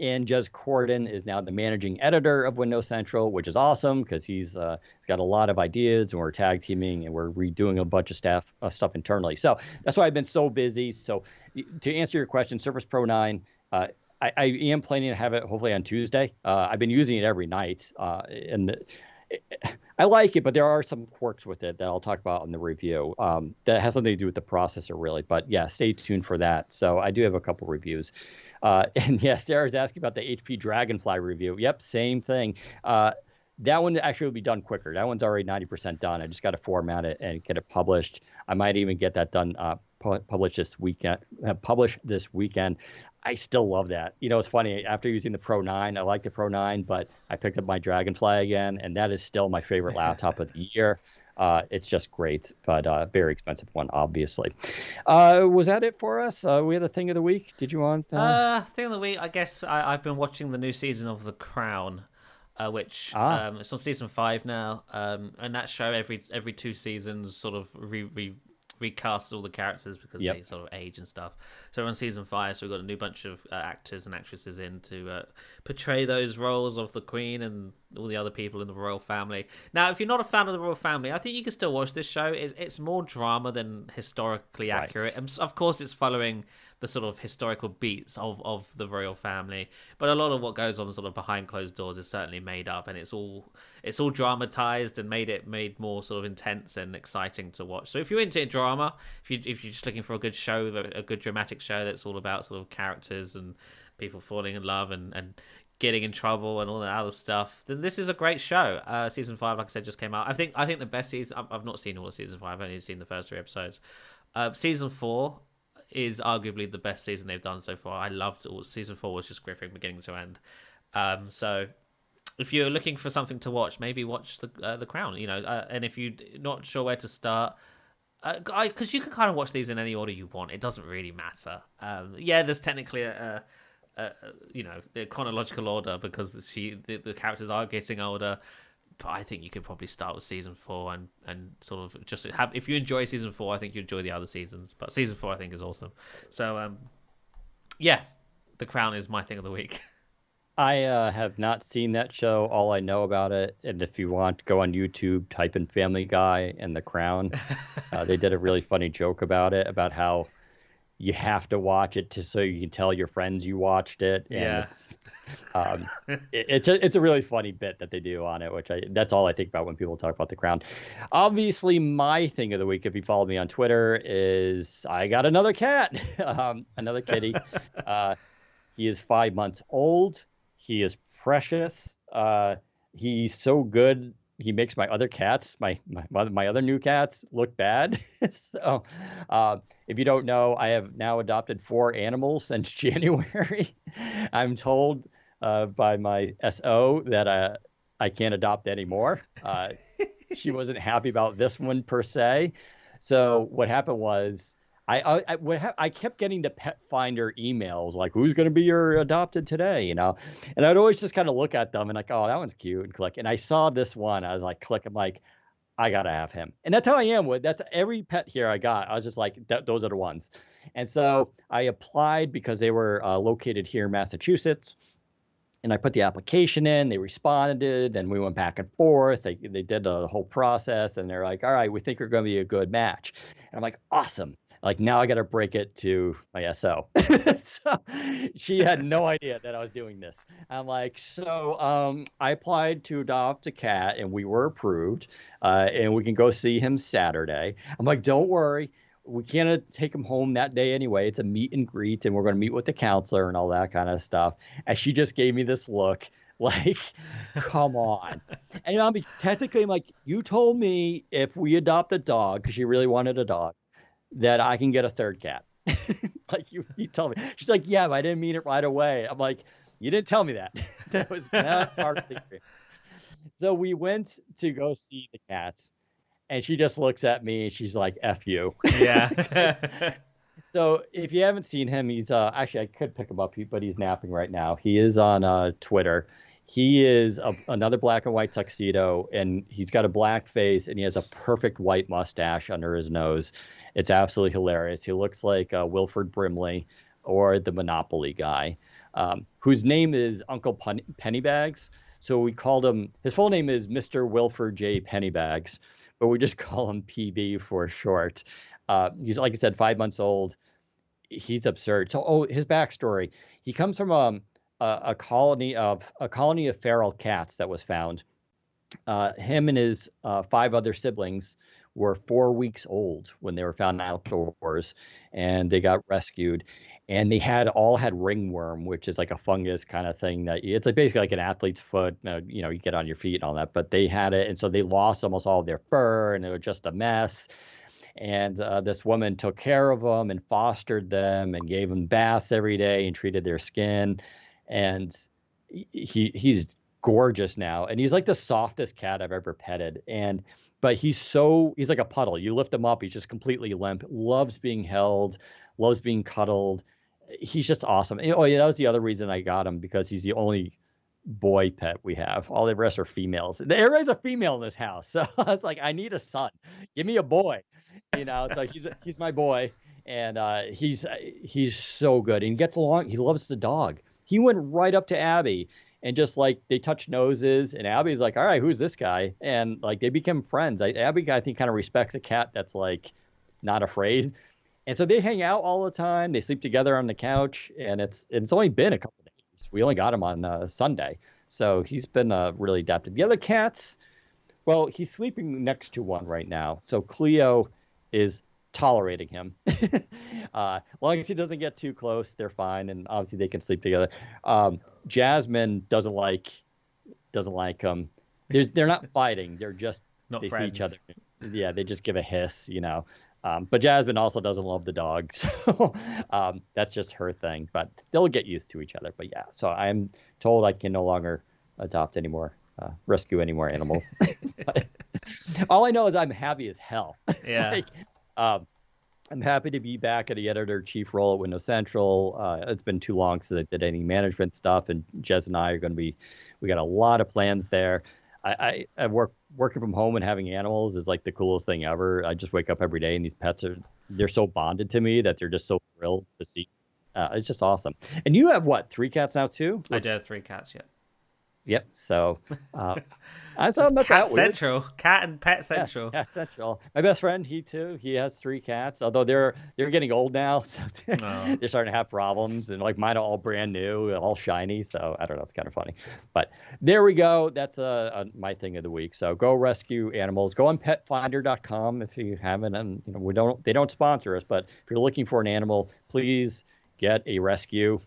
And Jez Corden is now the managing editor of Windows Central, which is awesome because he's got a lot of ideas, and we're tag teaming and we're redoing a bunch of stuff internally. So that's why I've been so busy. So to answer your question, Surface Pro 9, I am planning to have it hopefully on Tuesday. I've been using it every night, and I like it, but there are some quirks with it that I'll talk about in the review. That has something to do with the processor, really. But yeah, stay tuned for that. So I do have a couple reviews. And yeah, Sarah's asking about the HP Dragonfly review. Yep, same thing. That one actually will be done quicker. That one's already 90% done. I just got to format it and get it published. I might even get that done, published this weekend. Published this weekend. I still love that. It's funny. After using the Pro 9, I like the Pro 9, but I picked up my Dragonfly again, and that is still my favorite laptop of the year. It's just great, but very expensive one, obviously. Was that it for us? We had a thing of the week. Did you want? Thing of the week. I guess I've been watching the new season of The Crown, which it's on season 5 now, and that show every 2 seasons sort of recasts all the characters because they sort of age and stuff. So we're on season 5, so we've got a new bunch of actors and actresses in to portray those roles of the Queen and all the other people in the royal family. Now, if you're not a fan of the royal family, I think you can still watch this show. It's more drama than historically accurate, and of course it's following the sort of historical beats of the royal family, but a lot of what goes on sort of behind closed doors is certainly made up, and it's all dramatized and made more sort of intense and exciting to watch. So if you're into drama, if you're just looking for a good show, a good dramatic show that's all about sort of characters and people falling in love and getting in trouble and all that other stuff, then this is a great show. Season 5, like I said, just came out. I think the best season. I've not seen all of season 5. I've only seen the first 3 episodes. Season 4 is arguably the best season they've done so far. I loved it. Season 4 was just gripping beginning to end. So if you're looking for something to watch, maybe watch the Crown. And if you're not sure where to start, because you can kind of watch these in any order you want. It doesn't really matter. There's technically the chronological order because the characters are getting older. But I think you could probably start with season 4 and sort of just have. If you enjoy season 4, I think you enjoy the other seasons. But season 4, I think, is awesome. So, The Crown is my thing of the week. I have not seen that show. All I know about it, and if you want, go on YouTube, type in Family Guy and The Crown. They did a really funny joke about it, about how you have to watch it so you can tell your friends you watched it. And it's a really funny bit that they do on it, that's all I think about when people talk about The Crown. Obviously, my thing of the week, if you follow me on Twitter, is I got another cat, another kitty. He is 5 months old. He is precious. He's so good. He makes my other cats, my other new cats, look bad. So, if you don't know, I have now adopted 4 animals since January. I'm told by my SO that I can't adopt anymore. She wasn't happy about this one per se. So what happened was I kept getting the pet finder emails like, who's going to be your adopted today, and I'd always just kind of look at them and like, oh, that one's cute, and click. And I saw this one. I was like, click. I'm like, I got to have him. And that's how I am with that's every pet here I got. I was just like, those are the ones. And so I applied because they were located here in Massachusetts. And I put the application in, they responded, and we went back and forth. They did the whole process, and they're like, all right, we think you're going to be a good match. And I'm like, awesome. Like, now I got to break it to my SO. So she had no idea that I was doing this. I'm like, so I applied to adopt a cat, and we were approved, and we can go see him Saturday. I'm like, don't worry. We can't take him home that day anyway. It's a meet and greet, and we're going to meet with the counselor and all that kind of stuff. And she just gave me this look like, come on. And I'm technically, I'm like, you told me if we adopt a dog, because she really wanted a dog, that I can get a third cat. Like you told me. She's like, yeah, but I didn't mean it right away. I'm like, you didn't tell me that. That was not part of the agreement. So we went to go see the cats, and she just looks at me and she's like, F you. Yeah. So if you haven't seen him, he's actually, I could pick him up, but he's napping right now. He is on Twitter. He is another black and white tuxedo, and he's got a black face, and he has a perfect white mustache under his nose. It's absolutely hilarious. He looks like Wilford Brimley or the Monopoly guy, whose name is Uncle Pennybags. So we called him, his full name is Mr. Wilford J. Pennybags, but we just call him PB for short. He's, like I said, 5 months old. He's absurd. So, his backstory. He comes from a colony of feral cats that was found him and his 5 other siblings were 4 weeks old when they were found outdoors, and they got rescued. And they all had ringworm, which is like a fungus kind of thing that it's like basically like an athlete's foot. You get on your feet and all that, but they had it, and so they lost almost all of their fur, and it was just a mess. And this woman took care of them and fostered them and gave them baths every day and treated their skin. And he's gorgeous now, and he's like the softest cat I've ever petted. But he's like a puddle. You lift him up, he's just completely limp. Loves being held, loves being cuddled. He's just awesome. Oh yeah, that was the other reason I got him, because he's the only boy pet we have. All the rest are females. Everybody's a female in this house, so I was like, I need a son. Give me a boy. So he's my boy, and he's so good, and he gets along. He loves the dog. He went right up to Abby, and just like they touched noses, and Abby's like, all right, who's this guy? And like they become friends. Abby, I think, kind of respects a cat that's like not afraid. And so they hang out all the time. They sleep together on the couch, and it's only been a couple of days. We only got him on Sunday, so he's been really adapted. The other cats, well, he's sleeping next to one right now. So Cleo is tolerating him. Long as he doesn't get too close, they're fine, and obviously they can sleep together. Jasmine doesn't like him. They're not fighting. They're just not they friends. See each other. Yeah, they just give a hiss, But Jasmine also doesn't love the dog, so that's just her thing. But they'll get used to each other. But yeah, so I'm told I can no longer adopt anymore, rescue any more animals. All I know is I'm happy as hell. Yeah. I'm happy to be back at the editor-chief role at Windows Central. It's been too long since I did any management stuff, and Jez and I are going to we got a lot of plans there. I working from home and having animals is like the coolest thing ever. I just wake up every day, and these pets they're so bonded to me that they're just so thrilled to see. It's just awesome. And you have what, 3 cats now too? I do have 3 cats, yeah. Yep. So I saw not Cat that weird. Central, Cat and Pet Central. Yes, Cat Central. My best friend, he has 3 cats. Although they're getting old now, so they're starting to have problems. And like mine are all brand new, all shiny. So I don't know, it's kind of funny. But there we go. That's my thing of the week. So go rescue animals. Go on PetFinder.com if you haven't. And they don't sponsor us, but if you're looking for an animal, please get a rescue.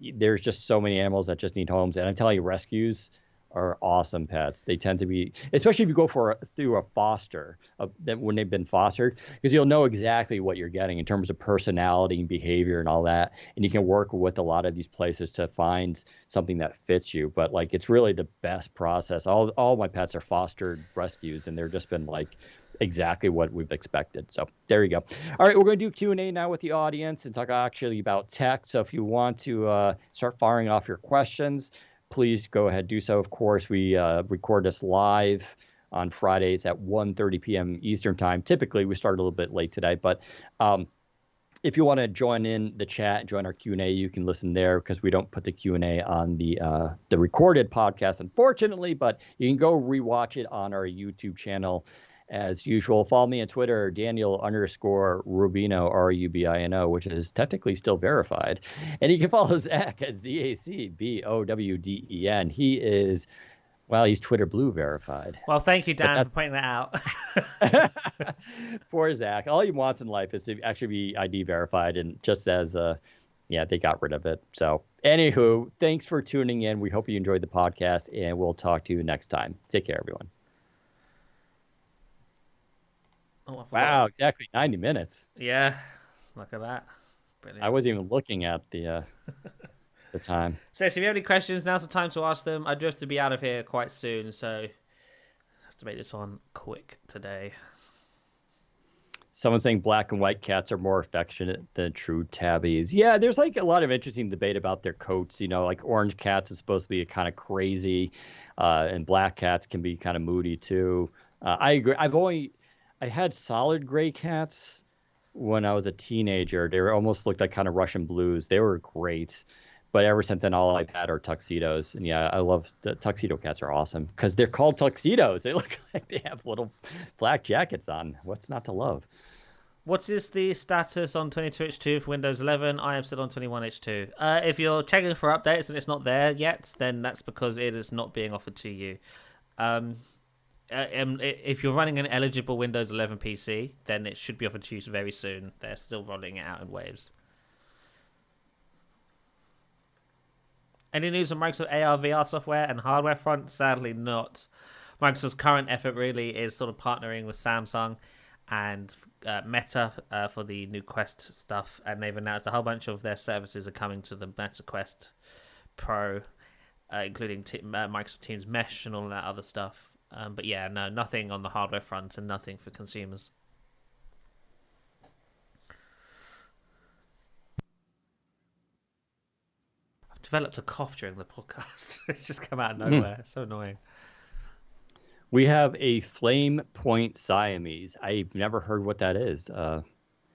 There's just so many animals that just need homes, and I'm telling you, rescues are awesome pets. They tend to be, especially if you go through a foster, when they've been fostered, because you'll know exactly what you're getting in terms of personality and behavior and all that, and you can work with a lot of these places to find something that fits you. But like, it's really the best process. All my pets are fostered rescues, and they're just been like exactly what we've expected. So there you go. All right, we're going to do Q&A now with the audience and talk actually about tech. So if you want to start firing off your questions, please go ahead, do so. Of course, we record this live on Fridays at 1:30 p.m. Eastern time. Typically, we start a little bit late today, but if you want to join in the chat, join our Q&A, you can listen there, because we don't put the Q&A on the recorded podcast, unfortunately, but you can go rewatch it on our YouTube channel. As usual, follow me on Twitter, Daniel_Rubino, Rubino, which is technically still verified. And you can follow Zach at ZACBOWDEN. He's Twitter Blue verified. Well, thank you, Dan, for pointing that out. Poor Zach. All he wants in life is to actually be ID verified, and just as they got rid of it. So anywho, thanks for tuning in. We hope you enjoyed the podcast, and we'll talk to you next time. Take care, everyone. Oh, wow, exactly 90 minutes. Yeah, look at that. Brilliant. I wasn't even looking at the time. So if you have any questions, now's the time to ask them. I do have to be out of here quite soon, so I have to make this one quick today. Someone saying black and white cats are more affectionate than true tabbies. Yeah, there's like a lot of interesting debate about their coats. Like orange cats is supposed to be kind of crazy, and black cats can be kind of moody too. I agree. I had solid gray cats when I was a teenager. They almost looked like kind of Russian blues. They were great. But ever since then, all I've had are tuxedos. And yeah, I love the tuxedo cats are awesome because they're called tuxedos. They look like they have little black jackets on. What's not to love? What is the status on 22H2 for Windows 11? I am still on 21H2. If you're checking for updates and it's not there yet, then that's because it is not being offered to you. If you're running an eligible Windows 11 PC, then it should be offered to you very soon. They're still rolling it out in waves. Any news on Microsoft AR VR software and hardware front? Sadly not. Microsoft's current effort really is sort of partnering with Samsung and Meta for the new Quest stuff, and they've announced a whole bunch of their services are coming to the Meta Quest Pro, including Microsoft Teams Mesh and all that other stuff. But yeah, no, nothing on the hardware front and nothing for consumers. I've developed a cough during the podcast. It's just come out of nowhere. It's so annoying. We have a flame point Siamese. I've never heard what that is.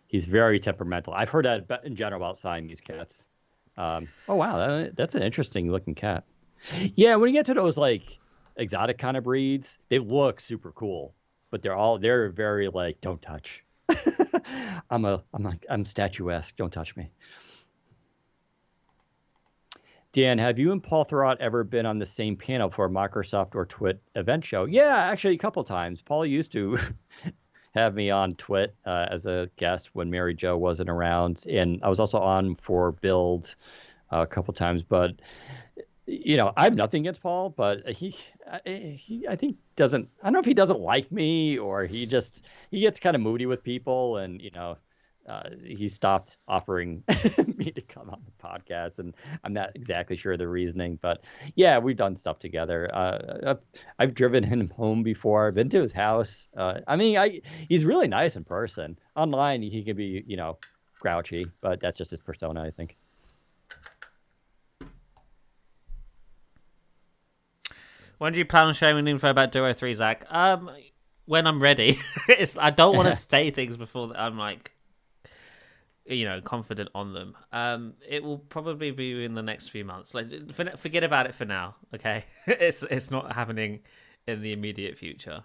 He's very temperamental. I've heard that in general about Siamese cats. Oh, wow. That's an interesting looking cat. Yeah, when you get to those like exotic kind of breeds, they look super cool, but they're very like, don't touch. I'm statuesque. Don't touch me. Dan, have you and Paul Thurrott ever been on the same panel for a Microsoft or Twit event show? Yeah, actually a couple of times. Paul used to have me on Twit as a guest when Mary Jo wasn't around. And I was also on for Build a couple of times. But, you know, I have nothing against Paul, but he I think doesn't, I don't know if he doesn't like me or he gets kind of moody with people and, you know, he stopped offering me to come on the podcast, and I'm not exactly sure the reasoning, but yeah, we've done stuff together. I've driven him home before. I've been to his house. I mean, he's really nice in person. Online, he can be, you know, grouchy, but that's just his persona, I think. When do you plan on sharing info about Duo 3, Zach? When I'm ready. I don't want to say things before I'm like, you know, confident on them. It will probably be in the next few months. Like, forget about it for now, okay? It's not happening in the immediate future.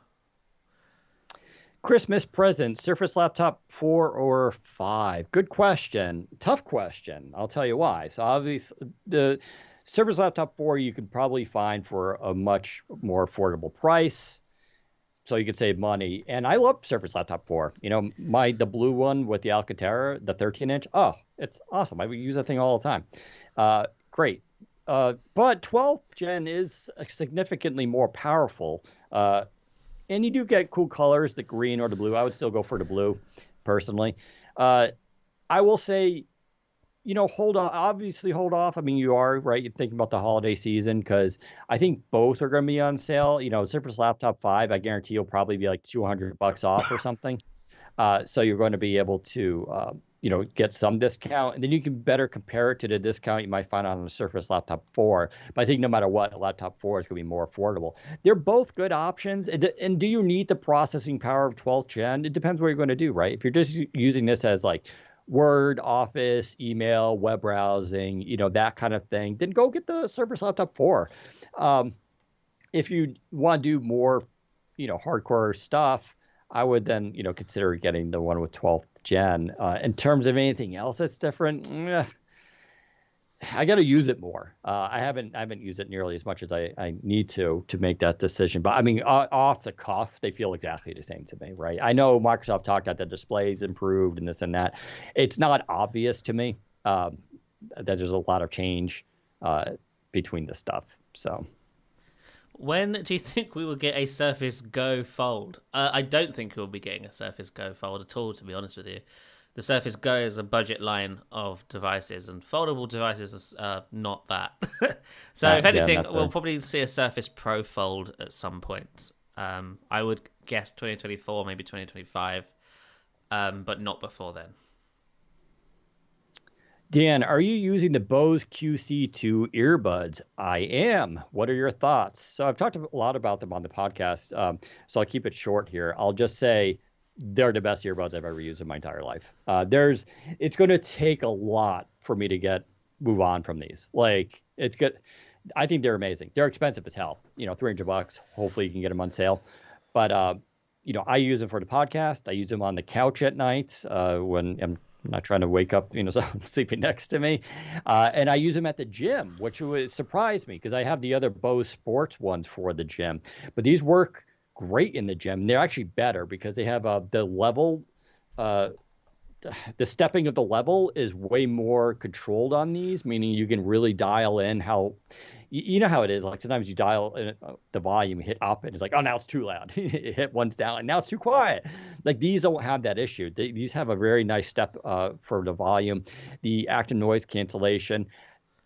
Christmas present, Surface Laptop 4 or 5? Good question. Tough question. I'll tell you why. So obviously, the Surface Laptop 4 you could probably find for a much more affordable price, so you could save money. And I love Surface Laptop 4. You know, the blue one with the Alcantara, the 13-inch. Oh, it's awesome. I would use that thing all the time. Great. But 12th gen is significantly more powerful. And you do get cool colors, the green or the blue. I would still go for the blue, personally. I will say, you know, hold off. I mean, you are right. You're thinking about the holiday season because I think both are going to be on sale. You know, Surface Laptop 5, I guarantee you'll probably be like $200 off or something. So you're going to be able to, you know, get some discount, and then you can better compare it to the discount you might find on the Surface Laptop 4. But I think no matter what, Laptop 4 is going to be more affordable. They're both good options. And do you need the processing power of 12th gen? It depends what you're going to do, right? If you're just using this as like Word, Office, email, web browsing, you know, that kind of thing, then go get the Surface Laptop 4. If you want to do more, you know, hardcore stuff, I would then, you know, consider getting the one with 12th gen. In terms of anything else that's different, I got to use it more. I haven't used it nearly as much as I need to make that decision. But I mean, off the cuff, they feel exactly the same to me, right? I know Microsoft talked that the displays improved and this and that. It's not obvious to me that there's a lot of change between the stuff. So, when do you think we will get a Surface Go Fold? I don't think we'll be getting a Surface Go Fold at all, to be honest with you. The Surface Go is a budget line of devices, and foldable devices are not that. So if anything, we'll probably see a Surface Pro Fold at some point. I would guess 2024, maybe 2025, but not before then. Dan, are you using the Bose QC2 earbuds? I am. What are your thoughts? So I've talked a lot about them on the podcast, so I'll keep it short here. I'll just say they're the best earbuds I've ever used in my entire life. It's going to take a lot for me to move on from these. Like, it's good. I think they're amazing. They're expensive as hell. You know, $300. Hopefully you can get them on sale. But, you know, I use them for the podcast. I use them on the couch at night when I'm I'm not trying to wake up, someone sleeping next to me. And I use them at the gym, which would surprise me because I have the other Bose Sports ones for the gym. But these work great in the gym. They're actually better because they have the level, uh, the stepping of the level is way more controlled on these, meaning you can really dial in how, you know how it is. Like sometimes you dial in, the volume, hit up, and it's like, oh, now it's too loud. Hit once down, and now it's too quiet. Like these don't have that issue. These have a very nice step for the volume, the active noise cancellation.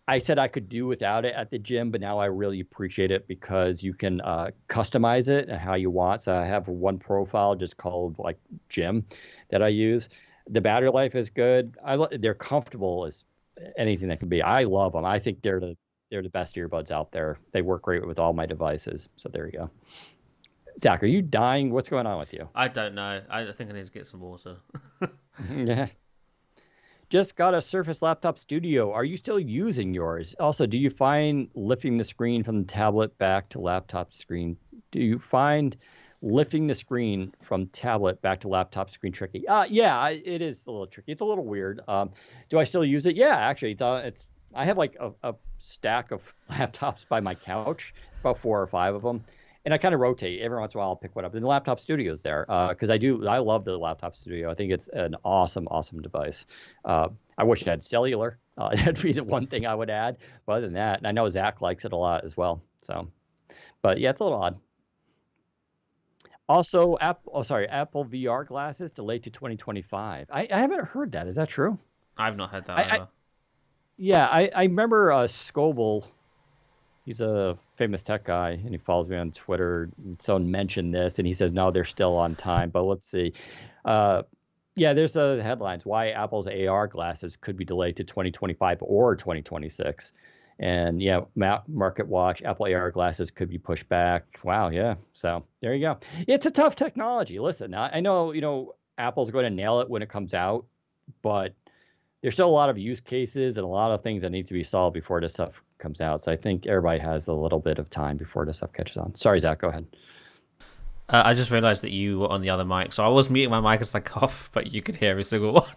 I said I could do without it at the gym, but now I really appreciate it because you can customize it and how you want. So I have one profile just called like gym that I use. The battery life is good. They're comfortable as anything that can be. I love them. I think they're the best earbuds out there. They work great with all my devices. So there you go. Zach, are you dying? What's going on with you? I don't know. I think I need to get some water. Yeah. Just got a Surface Laptop Studio. Are you still using yours? Also, do you find lifting the screen from the tablet back to laptop screen? Do you find lifting the screen from tablet back to laptop screen tricky? Yeah, it is a little tricky. It's a little weird. Do I still use it? Yeah, actually, it's I have like a stack of laptops by my couch, about 4 or 5 of them. And I kind of rotate. Every once in a while, I'll pick one up. And the Laptop Studio's there because I love the Laptop Studio. I think it's an awesome, awesome device. I wish it had cellular. That'd be the one thing I would add. But other than that, and I know Zach likes it a lot as well. So, but yeah, it's a little odd. Also, Apple VR glasses delayed to 2025. I haven't heard that. Is that true? I've not heard that either. Yeah, I remember Scoble. He's a famous tech guy, and he follows me on Twitter. And someone mentioned this, and he says, no, they're still on time. But let's see. Yeah, there's the headlines. Why Apple's AR glasses could be delayed to 2025 or 2026. And, yeah, Market Watch, Apple AR glasses could be pushed back. Wow, yeah. So there you go. It's a tough technology. Listen, I know, Apple's going to nail it when it comes out, but there's still a lot of use cases and a lot of things that need to be solved before this stuff comes out. So I think everybody has a little bit of time before this stuff catches on. Sorry, Zach, go ahead. I just realized that you were on the other mic. So I was muting my mic as I cough, but you could hear every single one.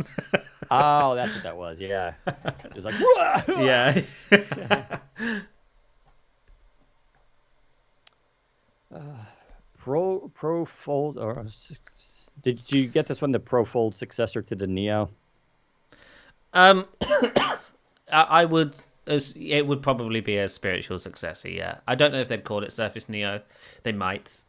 Oh, that's what that was. Yeah. It was like, whoa! Yeah. Pro Fold, or did you get this one, the Pro Fold successor to the Neo? I would. It would probably be a spiritual successor. Yeah, I don't know if they'd call it Surface Neo. They might.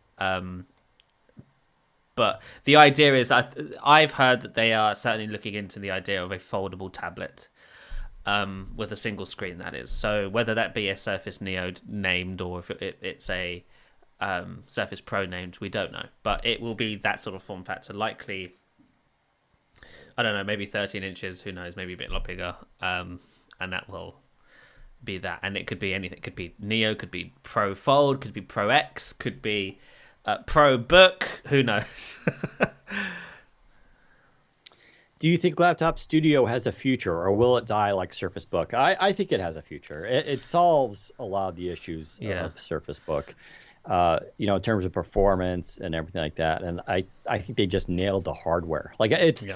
But the idea is, I've heard that they are certainly looking into the idea of a foldable tablet, with a single screen. That is. So whether that be a Surface Neo named or if it's a Surface Pro named, we don't know. But it will be that sort of form factor. Likely, I don't know, maybe 13 inches. Who knows? Maybe a bit lot bigger. And that will be that. And it could be anything. It could be Neo, could be Pro Fold, could be Pro X, could be Pro Book. Who knows? Do you think Laptop Studio has a future, or will it die like Surface Book? I think it has a future. It solves a lot of the issues of Surface Book, in terms of performance and everything like that. And I think they just nailed the hardware. Like it's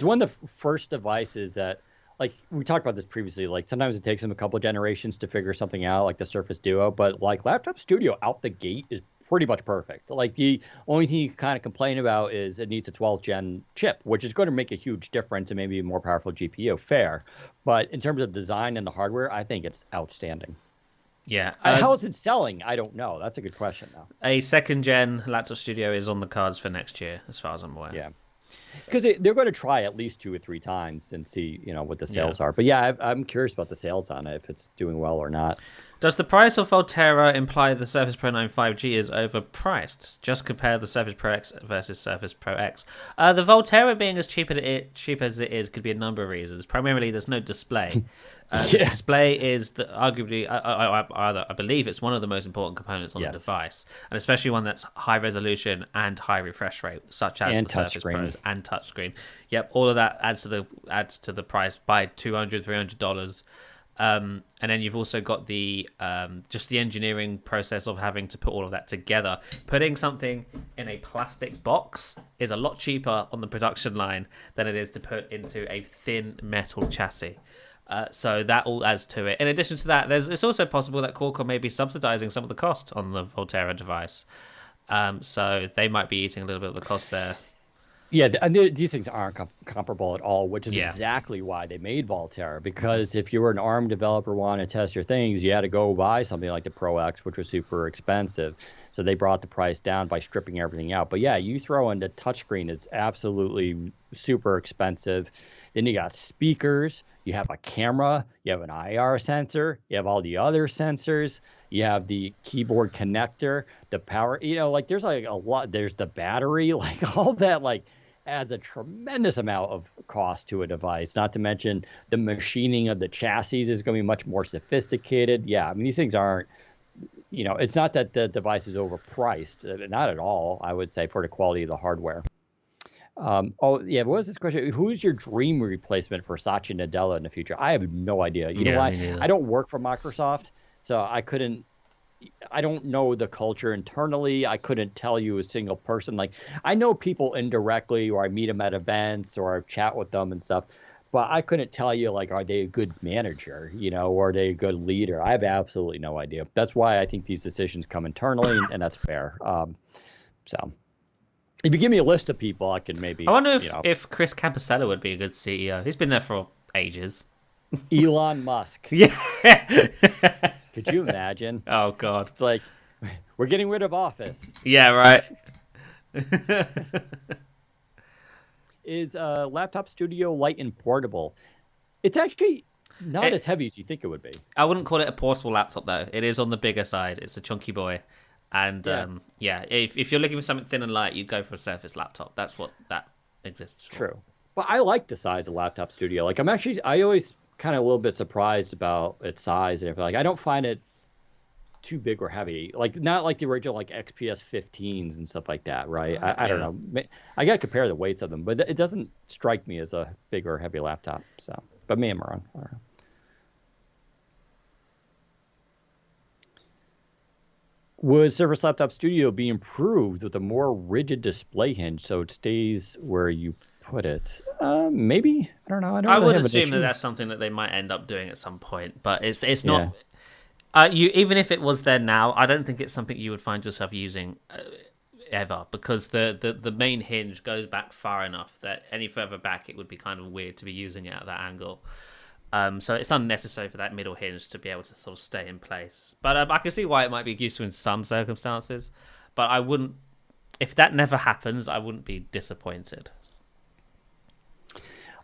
one of the first devices that, like we talked about this previously, like sometimes it takes them a couple of generations to figure something out, like the Surface Duo, but like Laptop Studio out the gate is pretty much perfect. Like the only thing you kind of complain about is it needs a 12th gen chip, which is going to make a huge difference and maybe a more powerful GPU. Fair. But in terms of design and the hardware, I think it's outstanding. Yeah. How is it selling? I don't know. That's a good question, though. A second gen Laptop Studio is on the cards for next year, as far as I'm aware. Yeah. Because they're going to try at least 2 or 3 times and see, what the sales are. But yeah, I'm curious about the sales on it, if it's doing well or not. Does the price of Volterra imply the Surface Pro 9 5G is overpriced? Just compare the Surface Pro X versus Surface Pro X. The Volterra being as cheap as it is could be a number of reasons. Primarily, there's no display. The display is arguably, I believe it's one of the most important components on the device, and especially one that's high resolution and high refresh rate, such as the Surface Pros and touchscreen. Yep, all of that adds to the price by $200, $300. And then you've also got the just the engineering process of having to put all of that together. Putting something in a plastic box is a lot cheaper on the production line than it is to put into a thin metal chassis. So that all adds to it. In addition to that, it's also possible that Qualcomm may be subsidizing some of the cost on the Volterra device. So they might be eating a little bit of the cost there. Yeah, and these things aren't comparable at all, which is exactly why they made Volterra. Because if you were an ARM developer wanting to test your things, you had to go buy something like the Pro X, which was super expensive. So they brought the price down by stripping everything out. But yeah, you throw in the touchscreen, it's absolutely super expensive. Then you got speakers, you have a camera, you have an IR sensor, you have all the other sensors, you have the keyboard connector, the power, like there's like a lot, there's the battery, like all that, like adds a tremendous amount of cost to a device. Not to mention the machining of the chassis is going to be much more sophisticated. Yeah, I mean, these things aren't, it's not that the device is overpriced, not at all, I would say, for the quality of the hardware. What was this question? Who's your dream replacement for Satya Nadella in the future? I have no idea. You know why? I don't work for Microsoft, so I don't know the culture internally. I couldn't tell you a single person. Like, I know people indirectly, or I meet them at events, or I chat with them and stuff, but I couldn't tell you, like, are they a good manager, or are they a good leader? I have absolutely no idea. That's why I think these decisions come internally, and that's fair. So if you give me a list of people, I can maybe. I wonder if Chris Capicella would be a good CEO. He's been there for ages. Elon Musk. Yeah. Could you imagine? Oh, God. It's like, we're getting rid of Office. Yeah, right. Is Laptop Studio light and portable? It's actually not as heavy as you think it would be. I wouldn't call it a portable laptop, though. It is on the bigger side. It's a chunky boy. And if you're looking for something thin and light, you'd go for a Surface laptop. That's what that exists for. True. But I like the size of Laptop Studio. Like, I always kind of a little bit surprised about its size and everything. Like, I don't find it too big or heavy. Like, not like the original like XPS 15s and stuff like that, right? I don't know. I got to compare the weights of them, but it doesn't strike me as a big or heavy laptop. So, but maybe I'm wrong. I don't know. Would Surface Laptop Studio be improved with a more rigid display hinge so it stays where you put it? Maybe. I don't know. I would assume that that's something that they might end up doing at some point, but it's not. Even if it was there now, I don't think it's something you would find yourself using ever, because the main hinge goes back far enough that any further back it would be kind of weird to be using it at that angle. So it's unnecessary for that middle hinge to be able to sort of stay in place. But I can see why it might be useful in some circumstances. But I wouldn't, if that never happens, I wouldn't be disappointed.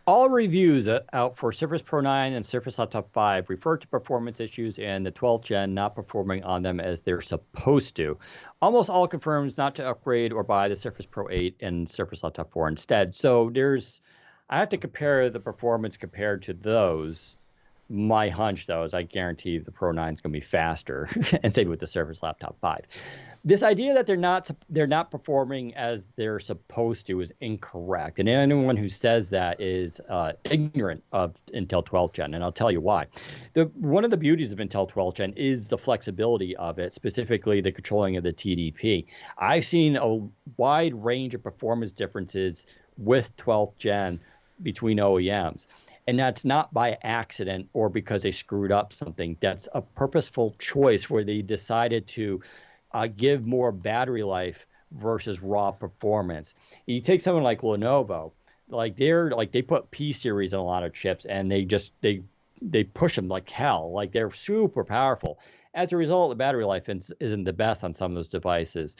All reviews out for Surface Pro 9 and Surface Laptop 5 refer to performance issues and the 12th gen not performing on them as they're supposed to. Almost all confirms not to upgrade or buy the Surface Pro 8 and Surface Laptop 4 instead. So I have to compare the performance compared to those. My hunch, though, is I guarantee the Pro 9 is going to be faster, and same with the Surface Laptop 5. This idea that they're not performing as they're supposed to is incorrect, and anyone who says that is ignorant of Intel 12th Gen, and I'll tell you why. One of the beauties of Intel 12th Gen is the flexibility of it, specifically the controlling of the TDP. I've seen a wide range of performance differences with 12th Gen between OEMs. And that's not by accident or because they screwed up something. That's a purposeful choice where they decided to give more battery life versus raw performance. You take someone like Lenovo, they put P series in a lot of chips, and they push them like hell. Like, they're super powerful. As a result, the battery life isn't the best on some of those devices.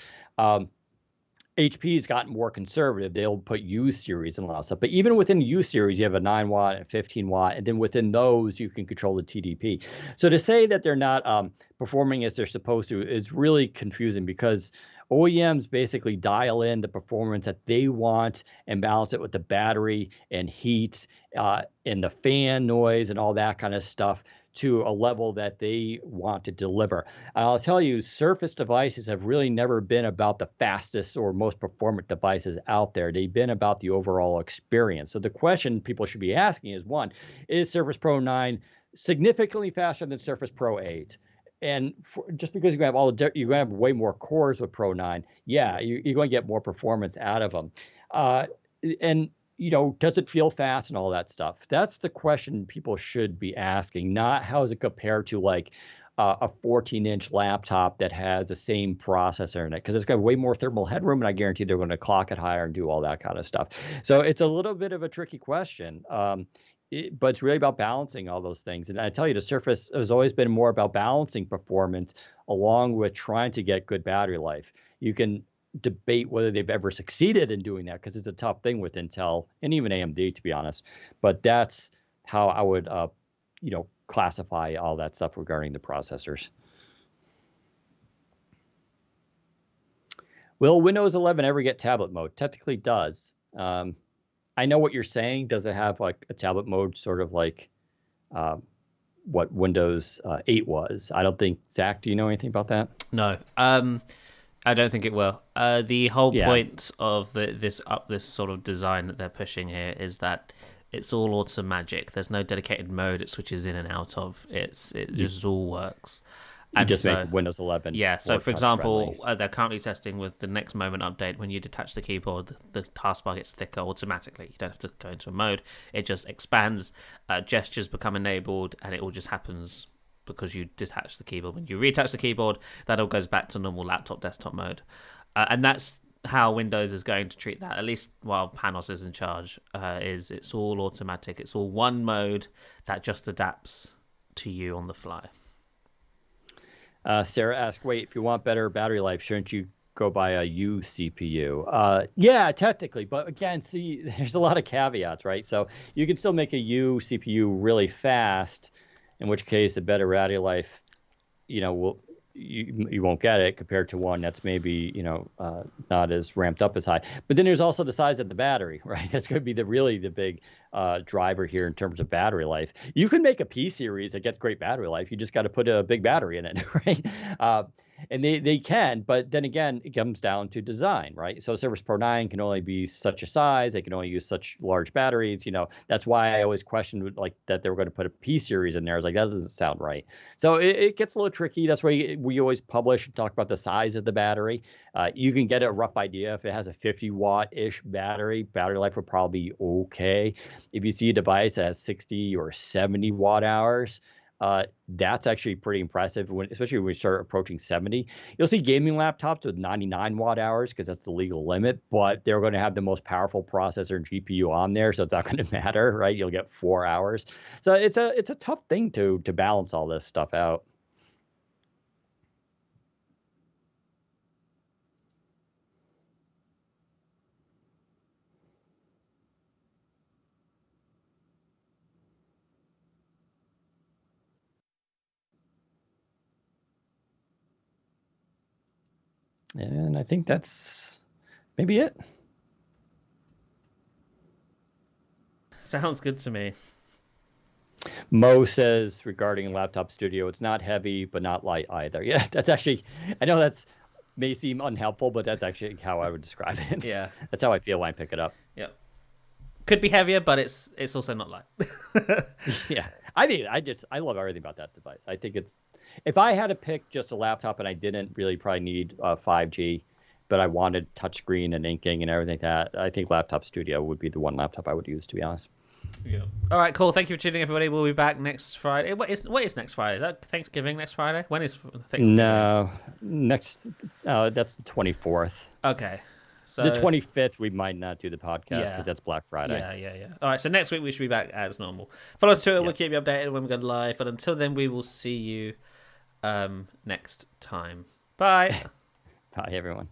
HP's gotten more conservative. They'll put U series and a lot of stuff. But even within the U series, you have a 9 watt and 15 watt. And then within those, you can control the TDP. So to say that they're not performing as they're supposed to is really confusing, because OEMs basically dial in the performance that they want and balance it with the battery and heat and the fan noise and all that kind of stuff to a level that they want to deliver. And I'll tell you, Surface devices have really never been about the fastest or most performant devices out there. They've been about the overall experience. So the question people should be asking is, one, is Surface Pro 9 significantly faster than Surface Pro 8. And just because you're going to have way more cores with Pro 9, yeah, you're going to get more performance out of them. And does it feel fast and all that stuff? That's the question people should be asking, not how does it compare to like a 14-inch laptop that has the same processor in it, because it's got way more thermal headroom, and I guarantee they're going to clock it higher and do all that kind of stuff. So it's a little bit of a tricky question. But it's really about balancing all those things. And I tell you, the Surface has always been more about balancing performance along with trying to get good battery life. You can debate whether they've ever succeeded in doing that, because it's a tough thing with Intel and even AMD, to be honest. But that's how I would, classify all that stuff regarding the processors. Will Windows 11 ever get tablet mode? Technically does. I know what you're saying. Does it have like a tablet mode, sort of like what Windows 8 was? I don't think. Zach, do you know anything about that? No, I don't think it will. The whole point of this sort of design that they're pushing here is that it's all auto magic. There's no dedicated mode it switches in and out of. It just all works. And just make Windows 11. Yeah, so for example, they're currently testing with the next moment update. When you detach the keyboard, the taskbar gets thicker automatically. You don't have to go into a mode. It just expands, gestures become enabled, and it all just happens because you detach the keyboard. When you reattach the keyboard, that all goes back to normal laptop desktop mode. And that's how Windows is going to treat that, at least while Panos is in charge. It's all automatic. It's all one mode that just adapts to you on the fly. Sarah asked, wait, if you want better battery life, shouldn't you go buy a U CPU? Yeah, technically. But again, see, there's a lot of caveats, right? So you can still make a U CPU really fast, in which case a better battery life, you won't get it compared to one that's maybe, not as ramped up as high. But then there's also the size of the battery, right? That's going to be the big driver here in terms of battery life. You can make a P series that gets great battery life. You just got to put a big battery in it, right? And they can, but then again, it comes down to design, right? So Surface Pro 9 can only be such a size. They can only use such large batteries. That's why I always questioned like that they were going to put a P series in there. I was like, that doesn't sound right. So it gets a little tricky. That's why we always publish and talk about the size of the battery. You can get a rough idea. If it has a 50 watt-ish battery life would probably be okay. If you see a device that has 60 or 70 watt hours, that's actually pretty impressive, especially when we start approaching 70. You'll see gaming laptops with 99 watt hours because that's the legal limit, but they're going to have the most powerful processor and GPU on there, so it's not going to matter, right? You'll get 4 hours. So it's a tough thing to balance all this stuff out. And I think that's maybe it. Sounds good to me. Mo says regarding Laptop Studio, it's not heavy, but not light either. Yeah, that's actually, I know that's may seem unhelpful, but that's actually how I would describe it. Yeah. That's how I feel when I pick it up. Yeah. Could be heavier, but it's also not light. Yeah. I love everything about that device. I think if I had to pick just a laptop and I didn't really probably need 5G, but I wanted touchscreen and inking and everything like that, I think Laptop Studio would be the one laptop I would use, to be honest. Yeah. All right, cool. Thank you for tuning in, everybody. We'll be back next Friday. What is next Friday? Is that Thanksgiving next Friday? When is Thanksgiving? No, that's the 24th. Okay. So the 25th, we might not do the podcast because that's Black Friday. Yeah. All right, so next week we should be back as normal. Follow us on Twitter. We'll keep you updated when we go live. But until then, we will see you next time. Bye. Bye, everyone.